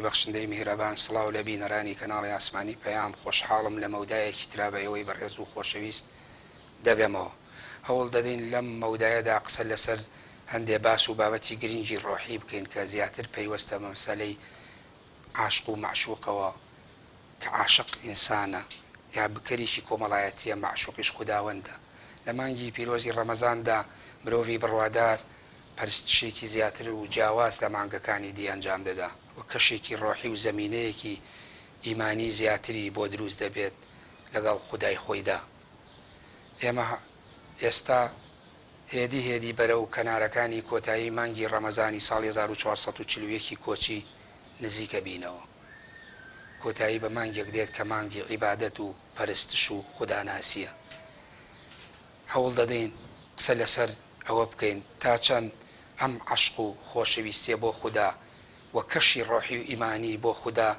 بەخشندەی میهرەبان سڵاو لە بینەرانی کەناڵی ئاسمانی پەیام خۆشحاڵم لە مەودایەکی ترابەیەوەی بەڕێز و خۆشەویست دەگەمەوە. هەوڵ دەدەین لەم مەودایەدا قسە لەسەر هەندێ باس و بابەتی گرنگی ڕۆحی بکەین کە زیاتر پەیوەستە بە مەسەلەی عاشق و معشوقەوە کە عاشق ئینسانە یا بکەریشی کۆمەڵایەتیە معشوقیش خوداوەندە. لە مانگی پیرۆزی ڕەمەزاندا مرۆڤی بڕوادار پەرستشێکی زیاتر و جیاواز لە مانگەکانی دی ئەنجام دەدا و کەشێکی ڕۆحی و زەمینەیەکی ئیمانی زیاتری بۆ دروست دەبێت لەگەڵ خودای خۆیدا. ئێمە ئێستا هێدی بەرە و کەنارەکانی کۆتایی مانگی ڕەمەزانی ساڵی 1440 کۆچی نزیکە بینەوە. کۆتایی بە مانگێک دێت کە مانگی عیبادەت و پەرستش و خوداناسیە. هەوڵ دەدەین قسە لەسەر ئەوە بکەین تا چەند ئەم عەشق و خۆشەویستیە بۆ خوددا و کەشی ڕۆحی و ئیمانی بۆ خوددا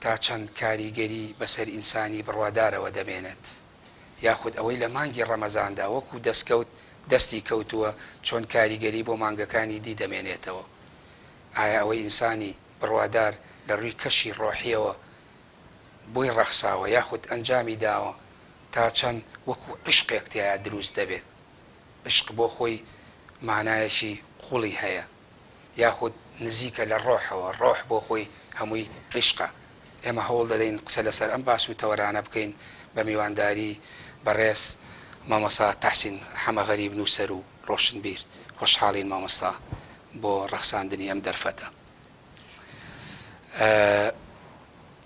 تا چەند کاریگەری بەسەر ئینسانی بڕوادارەوە دەمێنێت، یاخود ئەوەی لە مانگی ڕەمەزاندا وەکو دەستی کەوتووە چۆن کاریگەری بۆ مانگەکانی دی دەمێنێتەوە. ئایا ئەوەی ئینسانی بڕوادار لە ڕووی کەشی ڕۆحیەوە بۆی ڕەخساوە یاخود ئەنجامی داوە تا چەند وەکو عشقێک تایە دروست دەبێت. عشق بۆ خۆی مانایەکی قوڵی هەیە یاخود نزیکە لە ڕۆحەوە، ڕۆح بۆ خۆی هەمووی عشقە. ئێمە هەوڵ دەدەین قسە لەسەر ئەم باس و تەوەرانە بکەین بە میوانداری بەڕێز مامۆستا تەحسین حەمەغەریب نووسەر و ڕۆشنبیر. خۆشحاڵین مامۆستا بۆ ڕەخساندنی ئەم دەرفەتە.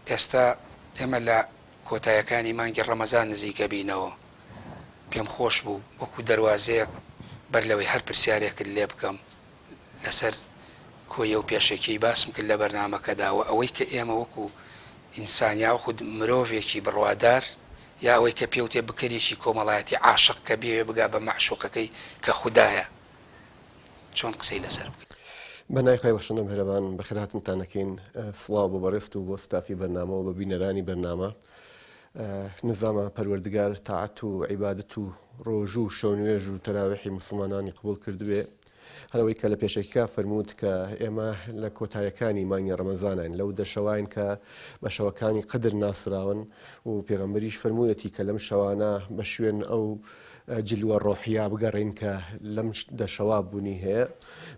ئێستا ئێمە لە کۆتایەکانی مانگی ڕەمەزان نزیکە بینەوە. پێم خۆش بوو وەکو دەواازەیەک بەر لەوەی هەر پرسیارێکت لێ بکەم لەسەر کۆیە و پێشێکی باسم کرد لە بەرنامەکەداوە ئەوەی کە ئێمە وەکو ئینسانیا خود مرۆڤێکی بڕوادار یا ئەوەی کە پێوتێ بکەریشی کۆمەڵایەتی عاشق کە بێوێ بگا بە معشوقەکەی کە خوددایە، چۆن قسەی لەسەر بکەین؟ بەنای خۆی بەخشندە میهرەبان بەخێرهاتنتانەکەین. سڵاو بۆ بەڕێست و بۆ ستافی بەرنامەوە بە بینەرانی بەرنامە. نظامە پەروەردگار تاعەت و عیبادەت و ڕۆژ و شەونوێژ و تەراویحی مسلمانانی قبول کردبێ. هەرەوەی کە لە پێشێکا فەرمووت کە ئێمە لە کۆتایەکانی مانگی ڕەمەزانین لەو دەشەوان کە بە شەوەکانی قدر ناسراون و پێغەمبەریش فەرموویەتی کە لەم شەوانە بە شوێن ئەو جلوە ڕۆحیا بگەڕین کە لەم دەشەوا بوونی هەیە.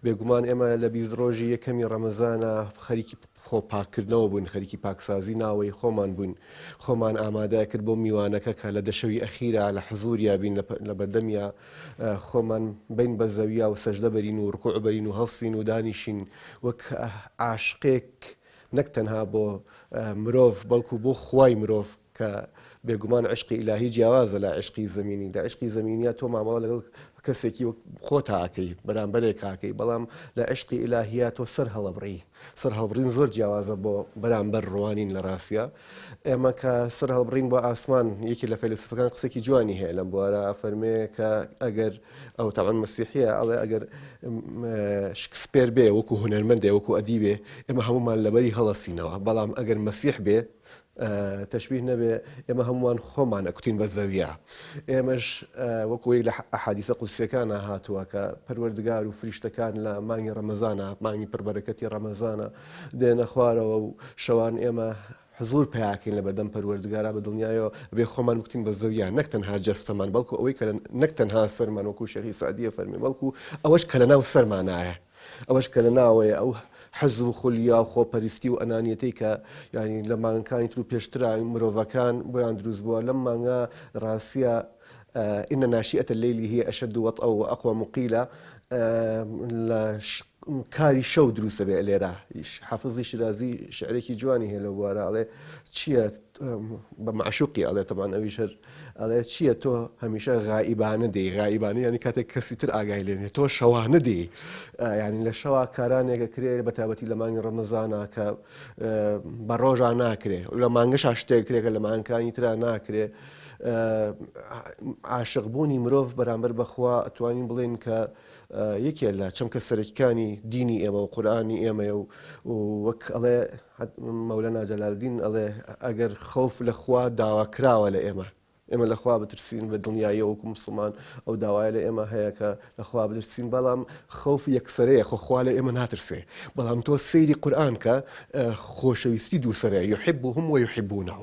بێگومان ئێمە لە 20 ڕۆژی یەکەمی ڕەمەزانە خەریکی خۆپاکردنەوە بوون، خەریکی پاکسازی ناوەی خۆمان بوون، خۆمان ئامادە کرد بۆ میوانەکە کە لە دەشەوی ئەخیرا لە حزوریا بین لە بەردەمیا خۆمان بین بە زەویا و سەجدە بەرین و ڕکوع بەرین و هەڵسین و دانیشین وەک عاشقێک نەک تەنها بۆ مرۆڤ بەڵکو بۆ خوای مرۆڤ کە بێگومان عشقی ئیلاهی جیاوازە لە عشقی زەمینی. لە عشقی زەمینیە تۆ مامەڵە لەگەڵ کەسێکی خۆت ئاکەی بەرامبەرێک ئاکەی، بەڵام لە عشقی ئیلاهیە تۆ سەر هەڵەبڕی. سەر هەڵبڕین زۆر جیاوازە بۆ بەرامبەر ڕوانین لە ڕاستیە. ئێمە کە سەر هەڵبڕین بۆ ئاسمان یەکی لە فەیلسوفەکان قسێکی جوانی هەیە لەم بوارە ئەفەرمێ کە ئەگەر ئەو تاوان مەسیحیە ئەڵێ ئەگەر شکسپێر بێ وەکو هونەرمەندێ وەکو ئەدیبێ ئێمە هەمومان لەبەری هەڵەسینەوە، بەڵام ئەگەر مەسیح بێ تەشبیه نەبێ ئێمە هەمووان خۆمان ئەکوتین بە زەویە. ئێمەش وەکوی لە ئەحادیسە قودسیەکانە هاتووە کە پەروەردگار و فریشتەکان لە مانگی ڕەمەزانە مانگی پڕبەرەکەتی ڕەمەزانە دێنە خوارەوە و شەوان ئێمە حزور پیاکەین لە بەردەم پەروەردگارە بە دڵنیایەوە بەبێ خۆمان بکوتین بە زەویە، نەک تەنها جەستەمان بەڵکو ئەوەی کە نەک تەنها سەرمان وەکو شەیخی سەعدیە فەرمی بەڵکو ئەوەش کە لە ناو سەرمانایە، ئەوەش کە لە ناوەیە ئەو حەزم و خولیا و خۆپەرستی و ئەنانیەتەی کە ینی لە مانگەکانی تر و پێشترا مرۆڤەکان بۆیان دروست بووە. لەم مانگە ڕاستیە ئینە ناشیئەتە اللەیلی هی ئەشەد وەطئە و ئەقوە مقیلە لە کاری شەو دروستە بێ لێرە. حافزی شیرازی شعرێکی جوانی هەیە لەو بوارە ئەڵێ چییە بە معشوقی ئەڵێ تەبان ئەویش ئەڵێ چییە تۆ هەمیشە غائیبانە دێی. غائیبانە ینی کاتێک کەسی تر ئاگای لێنێ، تۆ شەوانە دێی. ینی لە شەوا کارانێکە کرێ بە تایبەتی لە مانگی ڕەمەزانە کە بە ڕۆژان ناکرێ، لە مانگەش شتێک کرێ کە لە مانگەکانی ترا ناکرێ. عاشقبوونی مرۆڤ بەرامبەر بەخوا ئەتوانین بڵێن کە یەکێ لە چەمکە سەرەکیەکانی دینی ئێمە و قورئانی ئێمەیە و وەک ئەڵێ مەولەنا جەلالدین ئەڵێ ئەگەر خەوف لە خوا داواکراوە لە ئێمە ئێمە لەخوا بترسین بە دڵنیاییە وەکو مسلمان ئەو داوایە لە ئێمە هەیە کە لەخوا بترسین بەڵام خەوف یەکسەرەیە خۆخوا لە ئێمە ناترسێ بەڵام تۆ سەیری قورئان کە خۆشەویستی دووسەرەیە یحبهم ویحبونه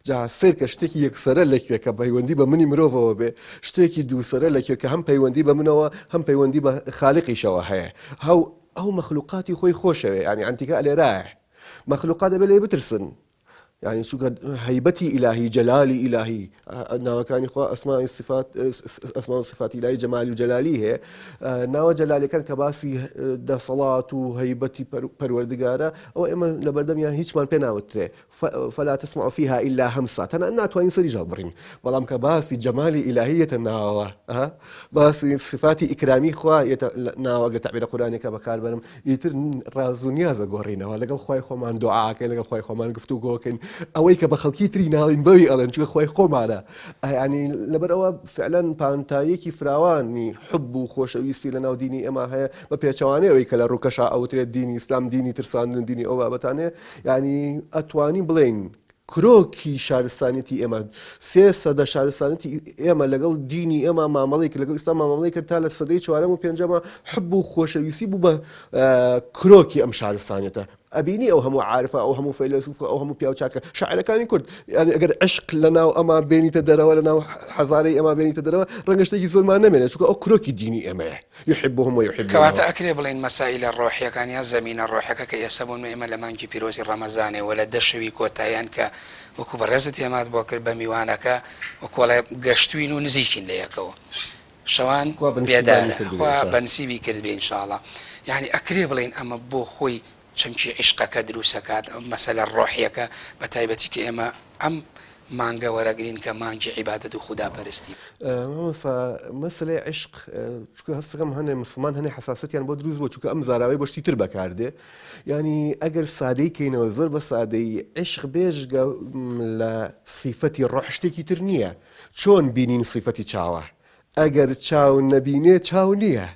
جا سیر کە شتێکی یەکسەرە لەکوێ کە پەیوەندی بە منی مرۆڤەوە بێ شتێکی دووسەرە لەکوێ کە هەم پەیوەندی بە منەوە هەم پەیوەندی بە خالقیشەوە هەیە ئەو مەخلوقاتی خۆی خۆشەوێ ینی ئەنتیکە لێرایە مەخلوقات دەبێت لێ بترسن يعني شو قد هيبتي إلهي جلالي إلهي ناو كان إخوة أسماء الصفات إلهي جمالي وجلالي هي ناو جلالي كان كباسي دا صلاة وهيبتي پروردگارا أو إما لبردم يعني هيش من بينا وتري فلا تسمع فيها إلا همسة أنا أتواني سري جالبرين والله كباسي جمالي إلهية ناو باسي صفاتي إكرامي خوا ناو قد تعبير قرآني كبكار بنم يتر رازونيازا قورينا ولقل خواي خو من دعاك لقل خواي خو من قفتو قوكن ئەوەی کە بە خەڵکی تری ناڵین بەوی ئەڵێن چوە خۆی خۆمانە ینی لەبەرەوە فعلەن پانتاییەکی فراوانی حب و خۆشەویستی لە ناو دینی ئێمە هەیە بە پێچەوانەیەوەی کە لە ڕووکەشا ئەوترێت دینی ئیسلام دینی ترساندن دینی ئەو بابەتانێ ینی ئەتوانی بڵێن کرۆکی شارستانیەتی ئێمە 300 شارستانەتی ئێمە لەگەڵ دینی ئێمە مامەڵەیەک لەگەڵ ئیسلام مامەڵەیەک کرد تا لە سەدەی 4 و 5 حب و خۆشەویستی بوو بە کرۆکی ئەم شارستانیەتە ئەبینی ئەو هەموو عارفە ئەو هەموو فەیلسوفە ئەو هەموو پیاوچاکە شاعرەکانی کورد ینی ئەگەر عشق لەناو ئەمە بێنیتە دەرەوە لەناو حەزارەی ئەمە بێنیتە دەرەوە ڕەنگە شتێکی زۆرمان نەمێنێت چونکە ئەو کرۆکی دینی ئێمەیە یحبهم ویحبونه کەواتە ئەکرێ بڵێن مەسائلە ڕۆحیەکان یا زەمینە ڕۆحیەکە کە ئێستا بوون ئێمە لە مانگی پیرۆزی ڕەمەزانێ وە لە دەشەوی کۆتاییان کە وەکو بەڕێزت هێمات بۆ کرد بە میوانەکە وەکوڵێ گەشتوین و نزیکین لە یەکەوە شەوان بێدارە خوا بەنسیبی کرد بێ ئینشاءڵڵا یعنی ئەکرێ بڵێن ئەمە بۆ خۆی چەمکی عیشقەکە دروستەکات مەسەلە ڕۆحیەکە بە تایبەتی کە ئێمە ئەم مانگە وەرەگرین کە مانگی عیبادەت و خوداپەرستی مەسەلەی عشق چونکە هەستەکەم هەنێ مسلمان هەنێ حساسەتیان بۆ دروست بۆ چونکە ئەم زاراوەی بۆ شتی تر بەکاردێ ینی ئەگەر سادەی کەینەوە زۆر بە سادەی عشق بێژگە لە سیفەتی ڕۆح شتێکی تر نییە چۆن بینین سیفەتی چاوە ئەگەر چاو نەبینێ چاو نییە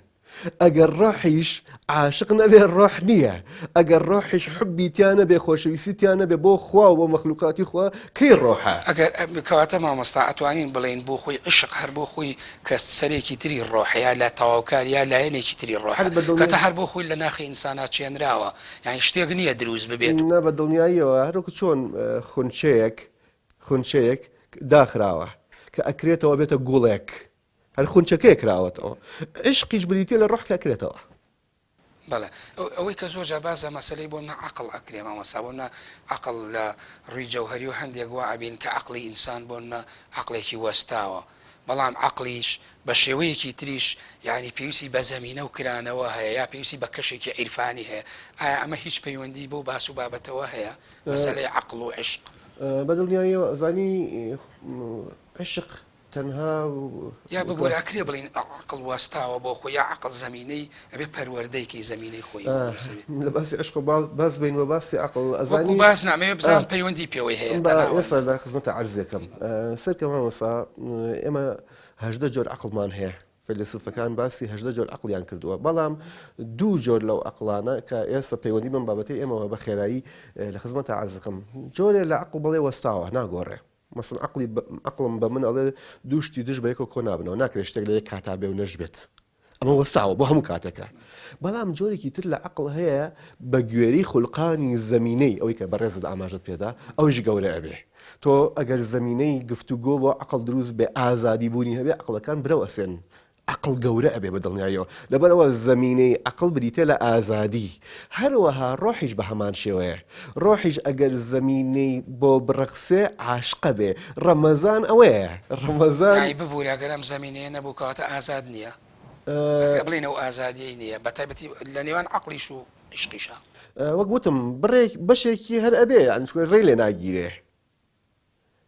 ئەگەر ڕۆحیش عاشق نەبێ ڕۆح نییە ئەگەر ڕۆحیش حبی تیانە بێ خۆشەویستیانە بێ بۆ خوا و بۆ مەخلوقاتی خوا کەی ڕۆحە ئەگەر کەواتە مامۆستا ئەتوانین بڵێن بۆ خۆی عشق هەر بۆ خۆی کە سەرێکی تری ڕۆحەیە لە تەواوکاریە لایەنێکی تری ڕۆح کەتە هەر بۆ خۆی لە ناخی ئینسانات چێنراوە یعنی شتێک نییە دروست ببێت نە بە دڵنیاییەوە هەروەکو چۆن خونچەیەک داخراوە کە ئەکرێتەوە بێتە گوڵێک هەر خونچەکەی کراوەتەوە عشقیش بریتێ لە ڕۆح کەکرێتەوە بەڵێ ئەوەی کە زۆر جابازە مەسەلەی بۆ عەقڵ ئەکرێ مامۆستا بۆ عەقڵ لە ڕووی جەوهەری و هەندێک وا ئەبین کە عەقڵی ئینسان بۆ عەقڵێکی وەستاوە بەڵام عەقلیش بە شێوەیەکی تریش یعنی پێویستی بە زەمینە و کرانەوە هەیە یا پێویستی بە کەشێکی عیرفانی هەیە ئایا ئەمە هیچ پەیوەندی بۆ باس و بابەتەوە هەیە مەسەلەی عەقڵ و عشق بە دڵنیاییەوە ئەزانی عشق تەنها یا ببوورە ئەکرێ بڵین عەقڵ وەستاوە بۆ خۆی یا عەقڵ زەمینەی ئەبێ پەروەردەیەکی زەمینەی خۆی لە باسی عشق باس بین و باسی عەقڵ ئەزانی باس نامەوێ بزان پەیوەندی پێوەی هەیە ئێستا لە خزمەتە عەرزێکم سەرکەم مامۆستا ئێمە 18 جۆر عەقڵمان هەیە فەیلسوفەکان باسی 18 جۆر عەقڵیان کردووە بەڵام 2 جۆر لەو عەقڵانە کە ئێستا پەیوەندی بم بابەتەی ئێمەوە بە خێرایی لە خزمەتە عەرزەکەم جۆرێ لە عەقڵ بەڵێ وەستاوە ناگۆڕێ مثلا عقلم بە من ئەڵێ دووشتی دژ بە یەکەوە کۆ نابنەوە ناکرێت شتێک لە یەک کاتا بێ و نەژبێت ئەمە وەستاوە بۆ هەموو کاتێکە بەڵام جۆرێکی تر لە عەقڵ هەیە بە گوێرەی خوڵقانی زەمینەی ئەوەی کە بەڕێزت ئاماژەت پێدا ئەویش گەورە ئەبێ تۆ ئەگەر زەمینەی گفتوگۆ بۆ عەقڵ دروست بێ ئازادی بوونی هەبێ عەقڵەکان برەو ئەسێن عقل گەورە ئەبێ بە دڵنیاییەوە لەبەرەوە زەمینەی عقل بریتێ لە ئازادی هەروەها ڕۆحیش بە هەمان شێوەیە ڕۆحیش ئەگەر زەمینەی بۆ بڕەخسێ عاشقە بێ ڕەمەزان ئەوەیە ڕەمەزان ببوورە ئەگەرم زەمینەیە نەبوو کەواتە ئازاد نییە بڵێنەوە ئازادیەی نییە بە تایبەتی لە نێوان عقلیش و عشقیشە وەک وتم بەشێکی هەر ئەبێ ڕێی لێ ناگیرێ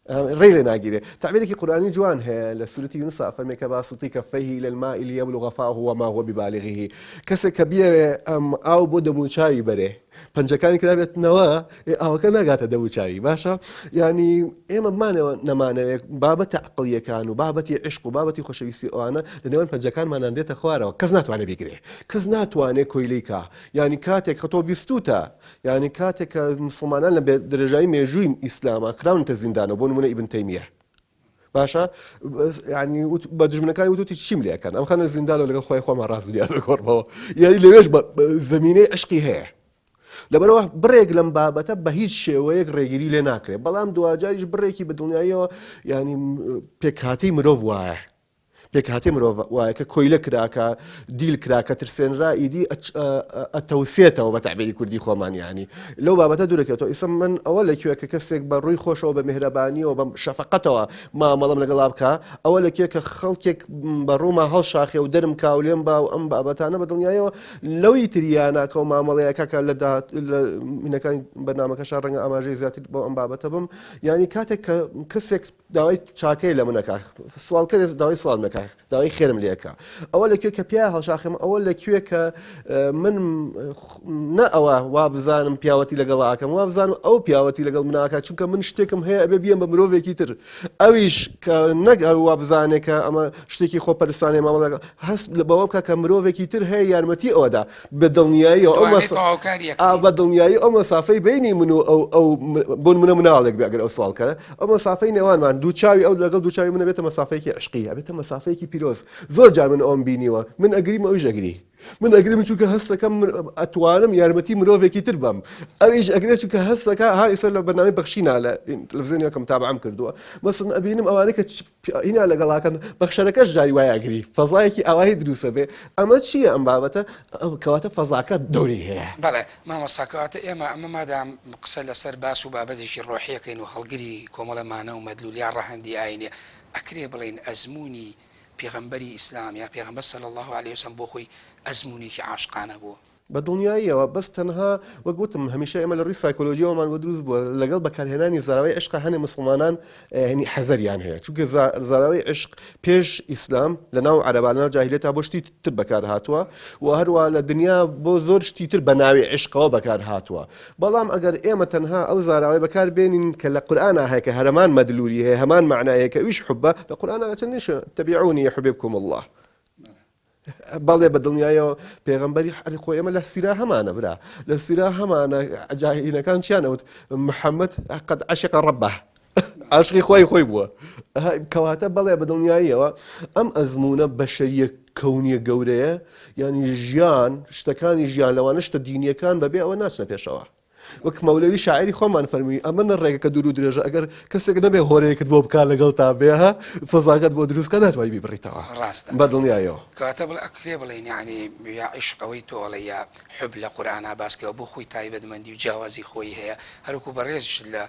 ڕێی لێ ناگیرێ تعبیرێکی قورئانی جوان هەیە لە سورەتی یونس فەرمێ کە باسطی کەفەیه إلى الماء ليبلغ فاه وما هو ببالغه کەسێک کە بیەوێ ئەم ئاو بۆ دەموچاوی بەرێ پەنجەکانی کرابێتنەوە ئاوەکە ناگاتە دەموچاوی باشە ینی ئێمە نەمانەوێت بابەتە عەقڵیەکان و بابەتی عشق و بابەتی خۆشەویستی ئەوانە لە نێوان پەنجەکانمانان دێتە خوارەوە کەس ناتوانێت بیگرێ کەس ناتوانێت کۆیلەی کا ینی کاتێک کە تۆ بیستوتە ینی کاتێک کە مسلمانان لە درێژایی مێژووی ئیسلامە خراونتە زیندانەوە بۆ نمونە ئیبن تەیمیە باشە ینی بە دژمنەکانی وتوتی چیم لەکەن ئەم خەنە زیندانە لەگەڵ خۆی خۆمان ڕاست دیازە کۆڕبەوە یاری لەوێش زمینەی عشقی هەیە لەبەرەوە بڕێک لەم بابەتە بە هیچ شێوەیەک ڕێگیری لێ ناکرێت بەڵام دوجاریش بڕێکی بەدڵنیاییەوە ینی پێکهاتەی مرۆڤ وایە پێکهاتەی مرۆڤ وایە کە کۆیلە کراکە دیل کراکە ترسێنرا ئیدی ئەتەوسێتەوە بە تعبیری کوردی خۆمانیانی لەو بابەتە دوورەکەێتەوە ئیسم من ئەوە لەکوێ کە کەسێک بە ڕووی خۆشەوە بە میهرەبانیەوە بە شەفەقەتەوە مامەڵەم لەگەڵا بکە ئەوە لەکوێ کە خەڵکێک بە ڕووما هەڵشاخێ و دەرم کاولێن با و ئەم بابەتانە بەدڵنیایەوە لەوی تریاناکە و مامەڵەیەکە لە مینەکانی بەنامەکەشان ڕەنگە ئاماژەی زیاتر بۆ ئەم بابەتە بم ینی کاتێک کە کەسێک داوای چاکەی لە منەکە سوالکەرێک داوای سوال نەکە داوای خێرم لێکە ئەوە لەکوێ کە پیا هەڵشاخم ئەوە لەکوێ کە من نە ئەوە وا بزانم پیاوەتی لەگەڵاکەم وا بزانم ئەو پیاوەتی لەگەڵ مناکە چونکە من شتێکم هەیە ئەبێ بیەم بە مرۆڤێکی تر ئەویش کە نەک وا بزانێکە ئەمە شتێکی خۆپەرستانی مامەڵ هەست لە بەوە بکە کە مرۆڤێکی تر هەیە یارمەتی ئەوەدا بە دڵنیایی بە دڵنیایی ئەو مەسافەی بینی من و ئەو بۆن منە مناڵێک بێ ئەگەر ئەو سوالکەرە ئەو مەسافەی نێوانمان دووچاوی ئەو لەگەڵ دووچاوی منە بێتە مەسافەیەکی عشقی ئەبێتە مەسافەیەکی پیرۆز زۆر جار من ئەوم بینیوە من ئەگریم ئەویش ئەگری من ئەگریم چونکە هەستەکەم ئەتوانم یارمەتی مرۆڤێکی تر بم ئەویش ئەگرێت چونکە هەستەکە ها ئیسەر لە بەنامەی بەخشینا لە تەلەڤیزیۆنێکم تابعەم کردووە مەسڵەن ئەبینم ئەوانەی کە هینا لەگەڵاکەن بەخشەرەکەش جاری وای ئەگری فەزایەکی ئاوایی دروستە بێ ئەمە چییە ئەم بابەتە کەواتە فەزاکە دەوری هەیە بەڵێ مامۆستاکەواتە ئێمە ئەمە مادام قسە لەسەر باس و بابەتێکی ڕۆحیەکەین و هەڵگری کۆمەڵەمانە و مەدلولیان ڕەهەندی ئاینێ ئەکرێ بڵێن ئەزمموی پێغەمبەری ئیسلام یا پێغەمبەر صلی الله عليه وسلم بۆ خۆی ئەزممونێکی عاشقانە بووە بە دڵنیاییەوە بەس تەنها وەگوتم هەمیشە ئێمە لە ڕووی سایکۆلۆژیەوەمان بۆ دروست بووە لەگەڵ بەکارهێنانی زاراوی عشق هەنێ مسلمانان هەنی حەزەریان هەیە چونکە زاراوی عشق پێش ئیسلام لە ناو عەرەبانە جاهیلێتە بۆ شتی تر بەکار هاتووە و هەروە لە دنیا بۆ زۆر شتی تر بە ناوی عشقەوە بەکار هاتووە بەڵام ئەگەر ئێمە تەنها ئەو زاراوی بەکار بێنین کە لە قورئانە هەیە کە هەرەمان مەدلولی هەیە هەمان معنایە کە ئەویش حوبە لە قورئانە چەندێش تەبیعونی یحببکم الله بەڵێ بە دڵنیایەوە پێغەمبەری خۆی ئێمە لە سیرا هەمانە برا لە سیرا هەمانە جاهیلەکان چیانەوت محەممەد قەد عەشقە ڕەبە عاشقی خۆی بووە کەواتە بەڵێ بە دڵنیاییەوە ئەم ئەزمونە بەشەریە کەونیە گەورەیە ینی ژیان شتەکانی ژیان لەوانە شتە دینیەکان بەبێ ئەوە ناچنە پێشەوە وەک مەولەوی شاعری خۆمان فەرمووی ئەمە ڕێگەکە دوور و درێژە ئەگەر کەسێک نەبێ هۆرەیەکت بۆ بکات لەگەڵ تا بێها فەزاکەت بۆ دروستکە ناتوانانی بیبڕیتەوە ڕاستە بە دڵنیایەوە کەواتە ئەکرێ بڵێن یعنی یا عیشقەوەی تۆڵە یا حب لە قورئانە باسکەوە بۆ خۆی تایبەتمەندی و جیاوازی خۆی هەیە هەروکو بەڕێزش لە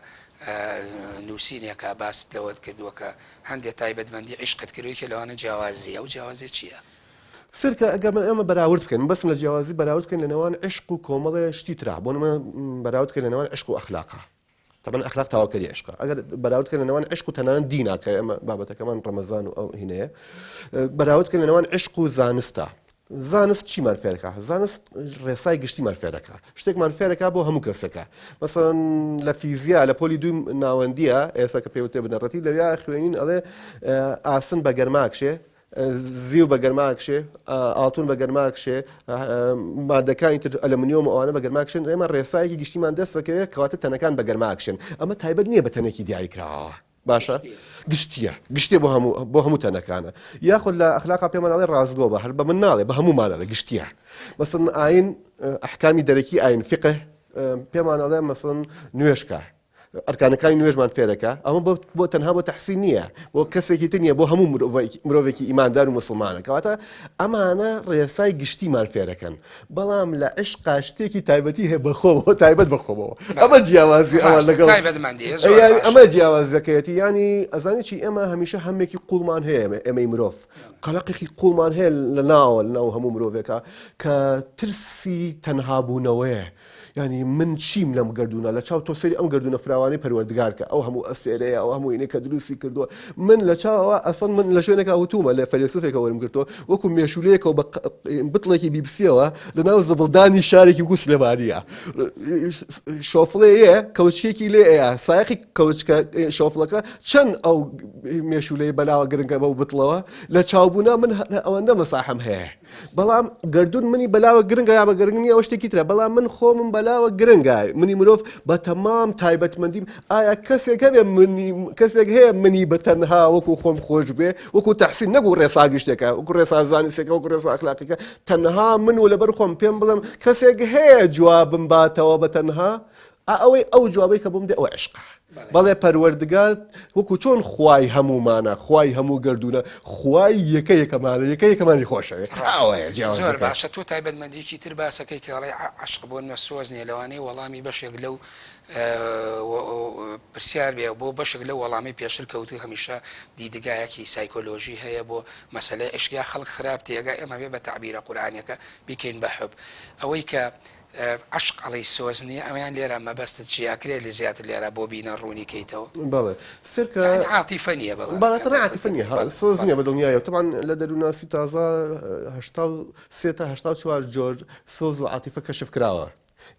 نووسینێکە باس لەوەت کردووە کە هەندێک تایبەتمەندی عیشقت کردووی کە لەوانە جیاوازیە ئەو جیاوازی چییە؟ سرکە ئەگەر ئێمە بەراورد بکەین بەسم لە جیاوازی بەراورد بکەین لە نێوان عشق و کۆمەڵێ شتی ترا بۆ نمونە بەراورد بکەین لە نێوان عشق و ئەخلاقە طبعا ئەخلاق تاواکەری عشقە ئەگەر بەراورد بکەین لە نێوان عشق و تەنانەت دینە کە ئێمە بابەتەکەمان ڕەمەزان و ئەو هینەیە بەراورد بکەین لە نێوان عشق و زانستە زانست چیمان فێرەکە زانست ڕێسای گشتیمان فێرەکە شتێکمان فێرەکە بۆ هەموو کەسێکە مەسەڵەن لە فیزیا لە پۆلی دوو ناوەندیە ئێستا کە پێوتێ بنەڕەتی لەویا خوێنین ئەڵێ ئاسن بە گەرماکشێ زیو بە گەرماکشێ ئاڵتون بە گەرماکشێ مادەکانی تر ئەلمنیۆم ئەوانە بە گەرماکشن ئێمە ڕێسایەکی گشتیمان دەستەکەوێت کەواتە تەنەکان بە گەرماکشن ئەمە تایبەت نییە بە تەنێکی دیاری کراوە باشە گشتیە بۆ هەموو تەنەکانە یاخود لە ئەخلاقا پێمان ئەڵێ ڕازگۆ بە هەر بە من ناڵێ بە هەموومانە گشتیە مەسەڵەن ئاین ئەحکامی دەرەکی ئاین فقه پێمان ئەڵێ مەسەڵەن نوێژکە ئەرکانەکانی نوێژمان فێرەکە ئەمە بۆ تەنها بۆ تەحسین نییە بۆ کەسێکی تر نییە بۆ هەموو مرۆڤێکی ئیماندار و مسلمانە کەواتە ئەمانە ڕێسای گشتیمان فێرەکەن بەڵام لە عشقا شتێکی تایبەتی هەیە بەخۆەوە تایبەت بەخۆەوە ئەمە جیاوازی ئەوە لەگەڵ ئەمە جیاوازەکەیەتی ینی ئەزانی چی ئێمە هەمیشە هەمێکی قوڵمان هەیە ئێمەی مرۆڤ قەلەقێکی قوڵمان هەیە لە ناو هەموو مرۆڤێکە کە ترسی تەنهابوونەوەیە ینی من چیم لەم گردونە لە چاو تۆ سەری ئەم گردونە فراوانی پەروەردگار کە ئەو هەموو ئەسێرەیە ئەو هەموو ئینەی کە دروستی کردووە من لە چاوەوە ئەسڵ من لە شوێنێکا وتومە لە فەیلسوفێکە وەرم گرتووە وەکو مێشولەیەکەوە بە بتڵێکی بیبسیەوە لەناو زەبڵدانی شارێکی گو سلێمانیە شۆفڵەیە کەوچکێکی لێ ئەیە سایقی کەوچکە شۆفڵەکە چەند ئەو مێشولەی بەلاوە گرنگە بەو بتڵەوە لە چاوبوونا من ئەوەندە مەساحەم هەیە بەڵام گردون منی بەلاوە گرنگە یا بە گرنگ نییە ئەوە شتێکی ترە بەڵام من خۆمم بەلا علاوە گرنگە منی مرۆڤ بە تەمام تایبەتمەندیم ئایا کەسێک هەبێ کەسێک هەیە منی بە تەنها وەکو خۆم خۆش بێ وەکو تەحسین نەبوو ڕێساگشتێکە وەکو ڕێسا زانستێکە وەکو ڕێسا ئەخلاقیەکە تەنها من و لەبەر خۆم پێم بڵێم کەسێک هەیە جوابم باتەوە بە تەنها ئەوەی ئەو جوابەی کە بۆم دێ ئەوە عشقە بەڵێ پەروەردگار وەکو چۆن خوای هەمومانە خوای هەموو گردونە خوای یەکەیەکەمانە یەکەیەکەمانی خۆشەوێت زۆر باشە تۆ تایبەتمەندێکی تر باسەکەی کە ڕێ عشق بۆ نوە سۆزنیە لەوانەیە وەڵامی بەشێک لەو پرسیار بێ بۆ بەشێک لە وەڵامی پێشتر کەوتو هەمیشە دیدگایەکی سایکۆلۆژی هەیە بۆ مەسەلەی عشقیا خەڵک خراپ تێگا ئێمە بێ بە تعبیرە قورئانیەکە بیکەین بە حوب ئەوەی کە عشق ئەڵی سۆز نییە ئەویان لێرە مەبەستت چیاکرێ لە زیاتر لێرە بۆ بینە ڕوونیکەیتەوە بەڵێ سرکە عاتیفە نییە بەڵێتەنە عاتیفە نییە سۆز نییە بە دڵنیایە طبعاً لە دەرووناسی تازە 83 تا 84 جۆر سۆز و عاتیفە کەشف کراوە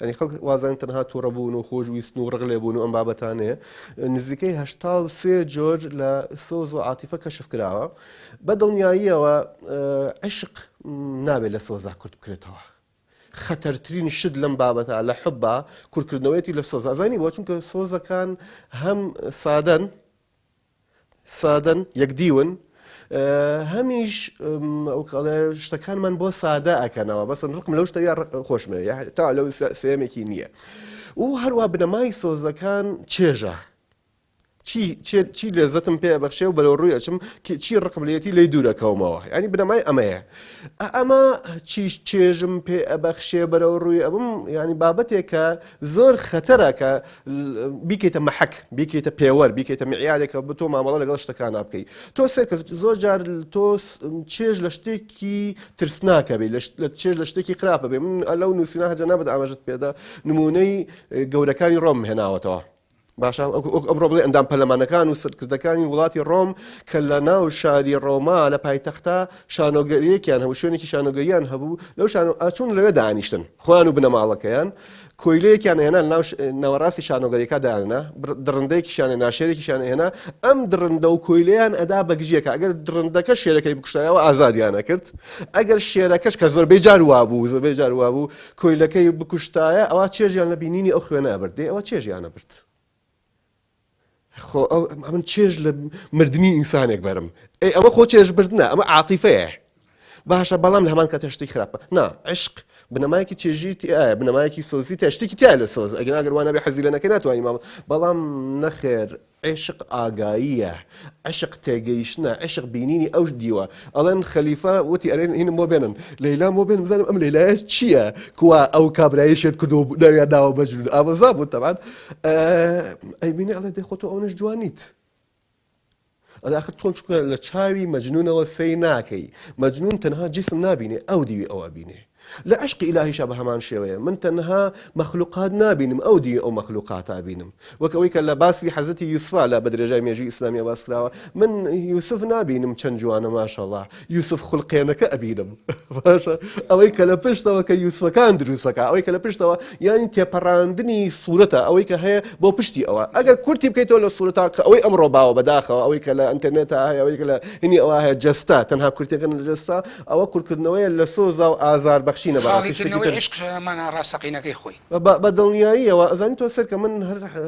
ینی خەڵک وازان تەنها تووڕەبوون و خۆشویستن و ڕغلێبوون و ئەم بابەتانەیە نزیکەی 83 جۆر لە سۆز و عاتیفە کەشف کراوە بە دڵنیاییەوە عشق نابێت لە سۆزا کورت بکرێتەوە خەتەرترین شت لەم بابەتە لە حبە کورتکردنەوەیەتی لە سۆز ئازانی بۆ چونکە سۆزەکان هەم سادەن یەکدیون هەمیش ئەوڵێ شتەکانمان بۆ سادە ئەکەنەوە بەسن ڕقم لەو شتە یا خۆشمێ تا لەو سێمێکی نییە و هەروە بنەمای سۆزەکان چێژە چی لێزەتم پێ بەخشێ و بەلەو ڕووی ئەچم چی ڕقملێتی لی دوورەکەومەوە ینی بنەمای ئەمەیە ئەمە چیش چێژم پێ ئەبەخشێ بەرەو ڕووی ئەبم ینی بابەتێکە زۆر خەتەرە کە بیکەیتە مەحەک بیکەیتە پێوەەر بیکەیتە میعیارێکە بە تۆ مامەڵە لەگەڵ شتەکانە بکەیت تۆ سێکە زۆر جار تۆ چێژ لە شتێکی ترسناکە بێ لە چێژ لە شتێکی خراپە بێ من لەو نووسینە هەجە نابێت ئاماژت پێدا نمونەی گەورەکانی ڕۆم هێناوەتەوە باشە ئەمڕۆ بڵێ ئەندام پەرلەمانەکان و سەرکردەکانی وڵاتی ڕۆم کە لە ناو شاری ڕۆما لە پایتەختە شانۆگەریەکیان هەبوو شوێنێکی شانۆگەریان هەبوو لەو ئاچوون لەوێ دانیشتن خۆیان و بنەماڵەکەیان کۆیلەیەکیان هێنا ناوەڕاستی شانۆگەریەکە دانا درڕندەیەکیشانە ناشێرێکیشانە هێنا ئەم درڕندە و کۆیلەیان ئەدا بەگژیەکە ئەگەر درڕندەکە شێرەکەی بکوشتایەوە ئازادیانە کرد ئەگەر شێرەکەش کە زۆربەی جار وابوو زۆربەی جار وابوو کۆیلەکەی بکوشتایە ئەوە چێژیان لە بینینی ئەو خوێنە ئەبردێ ئەوە چێژیانە برد خۆ من چێژ لە مردنی ئینسانێک بەرم ئەمە خۆ چێژ بردنە ئەمە عاتیفەیە باشە بەڵام لە هەمان کاتە شتێکی خراپە نا عشق بنەمایەکی چێژی ئایا بنەمایەکی سۆزی تا شتێکی تیا لە سۆز ئەگەر ئەگەر وانە بێ حەزی لە نەکەی ناتوانانی ماڵ بەڵام نەخێر عشق ئاگاییە عشق تێگەیشتنە عشق بینینی ئەو دیوە ئەڵێن خەلیفە وتی ئەرێن هینم بۆ بێنن لەیلا بۆ بێن بزانم ئەم لەیلایە چییە کوا ئەو کابرایی شێت کردو دەویا داوە بەجرون ئاوەزا بوو تەمان ئەیبینێ ئەڵێ دەی خۆ تۆ ئەوەش جوانیت ئەداخر تۆن چکە لە چاوی مەجنونەوە سەی ناکەی مەجنون تەنها جسم نابینێ ئەو دیوی ئەوە بینێ لە عشقی ئیلاهیشە بە هەمان شێوەیە من تەنها مەخلوقات نابینم ئەو دی ئەو مەخلوقاتە بینم وەکەوەی کە لە باسی حەزەتی یوسفا لە بە درێژای مێژووی ئیسلامیە باس کراوە من یوسف نابینم چەند جوانە ماشەڵڵا یوسف خوڵقێنەکە ئەبینم باشە ئەوەی کە لە پشتەوە کە یوسفەکان دروستەکە ئەوەی کە لە پشتەوە یانی تێپەڕاندنی سوورەتە ئەوەی کە هەیە بۆ پشتی ئەوە ئەگەر کورتی بکەیتەوە لە سوورەتا کە ئەوەی ئەمڕۆ باوە بەداخەوە ئەوەی کە لە ئینتەرنێتە هەیە ئەوەی کە لە هینی ئەوە هەیە جەستا تەنها کورتەکەن لە جەستا ئەوە کورتکردنەوەیە لە سۆزا و ئازار بەخشینە عشقمانە ڕاستەقینەکەی خۆی بە دڵنیاییەوە ئەزانی تۆ سەر کە من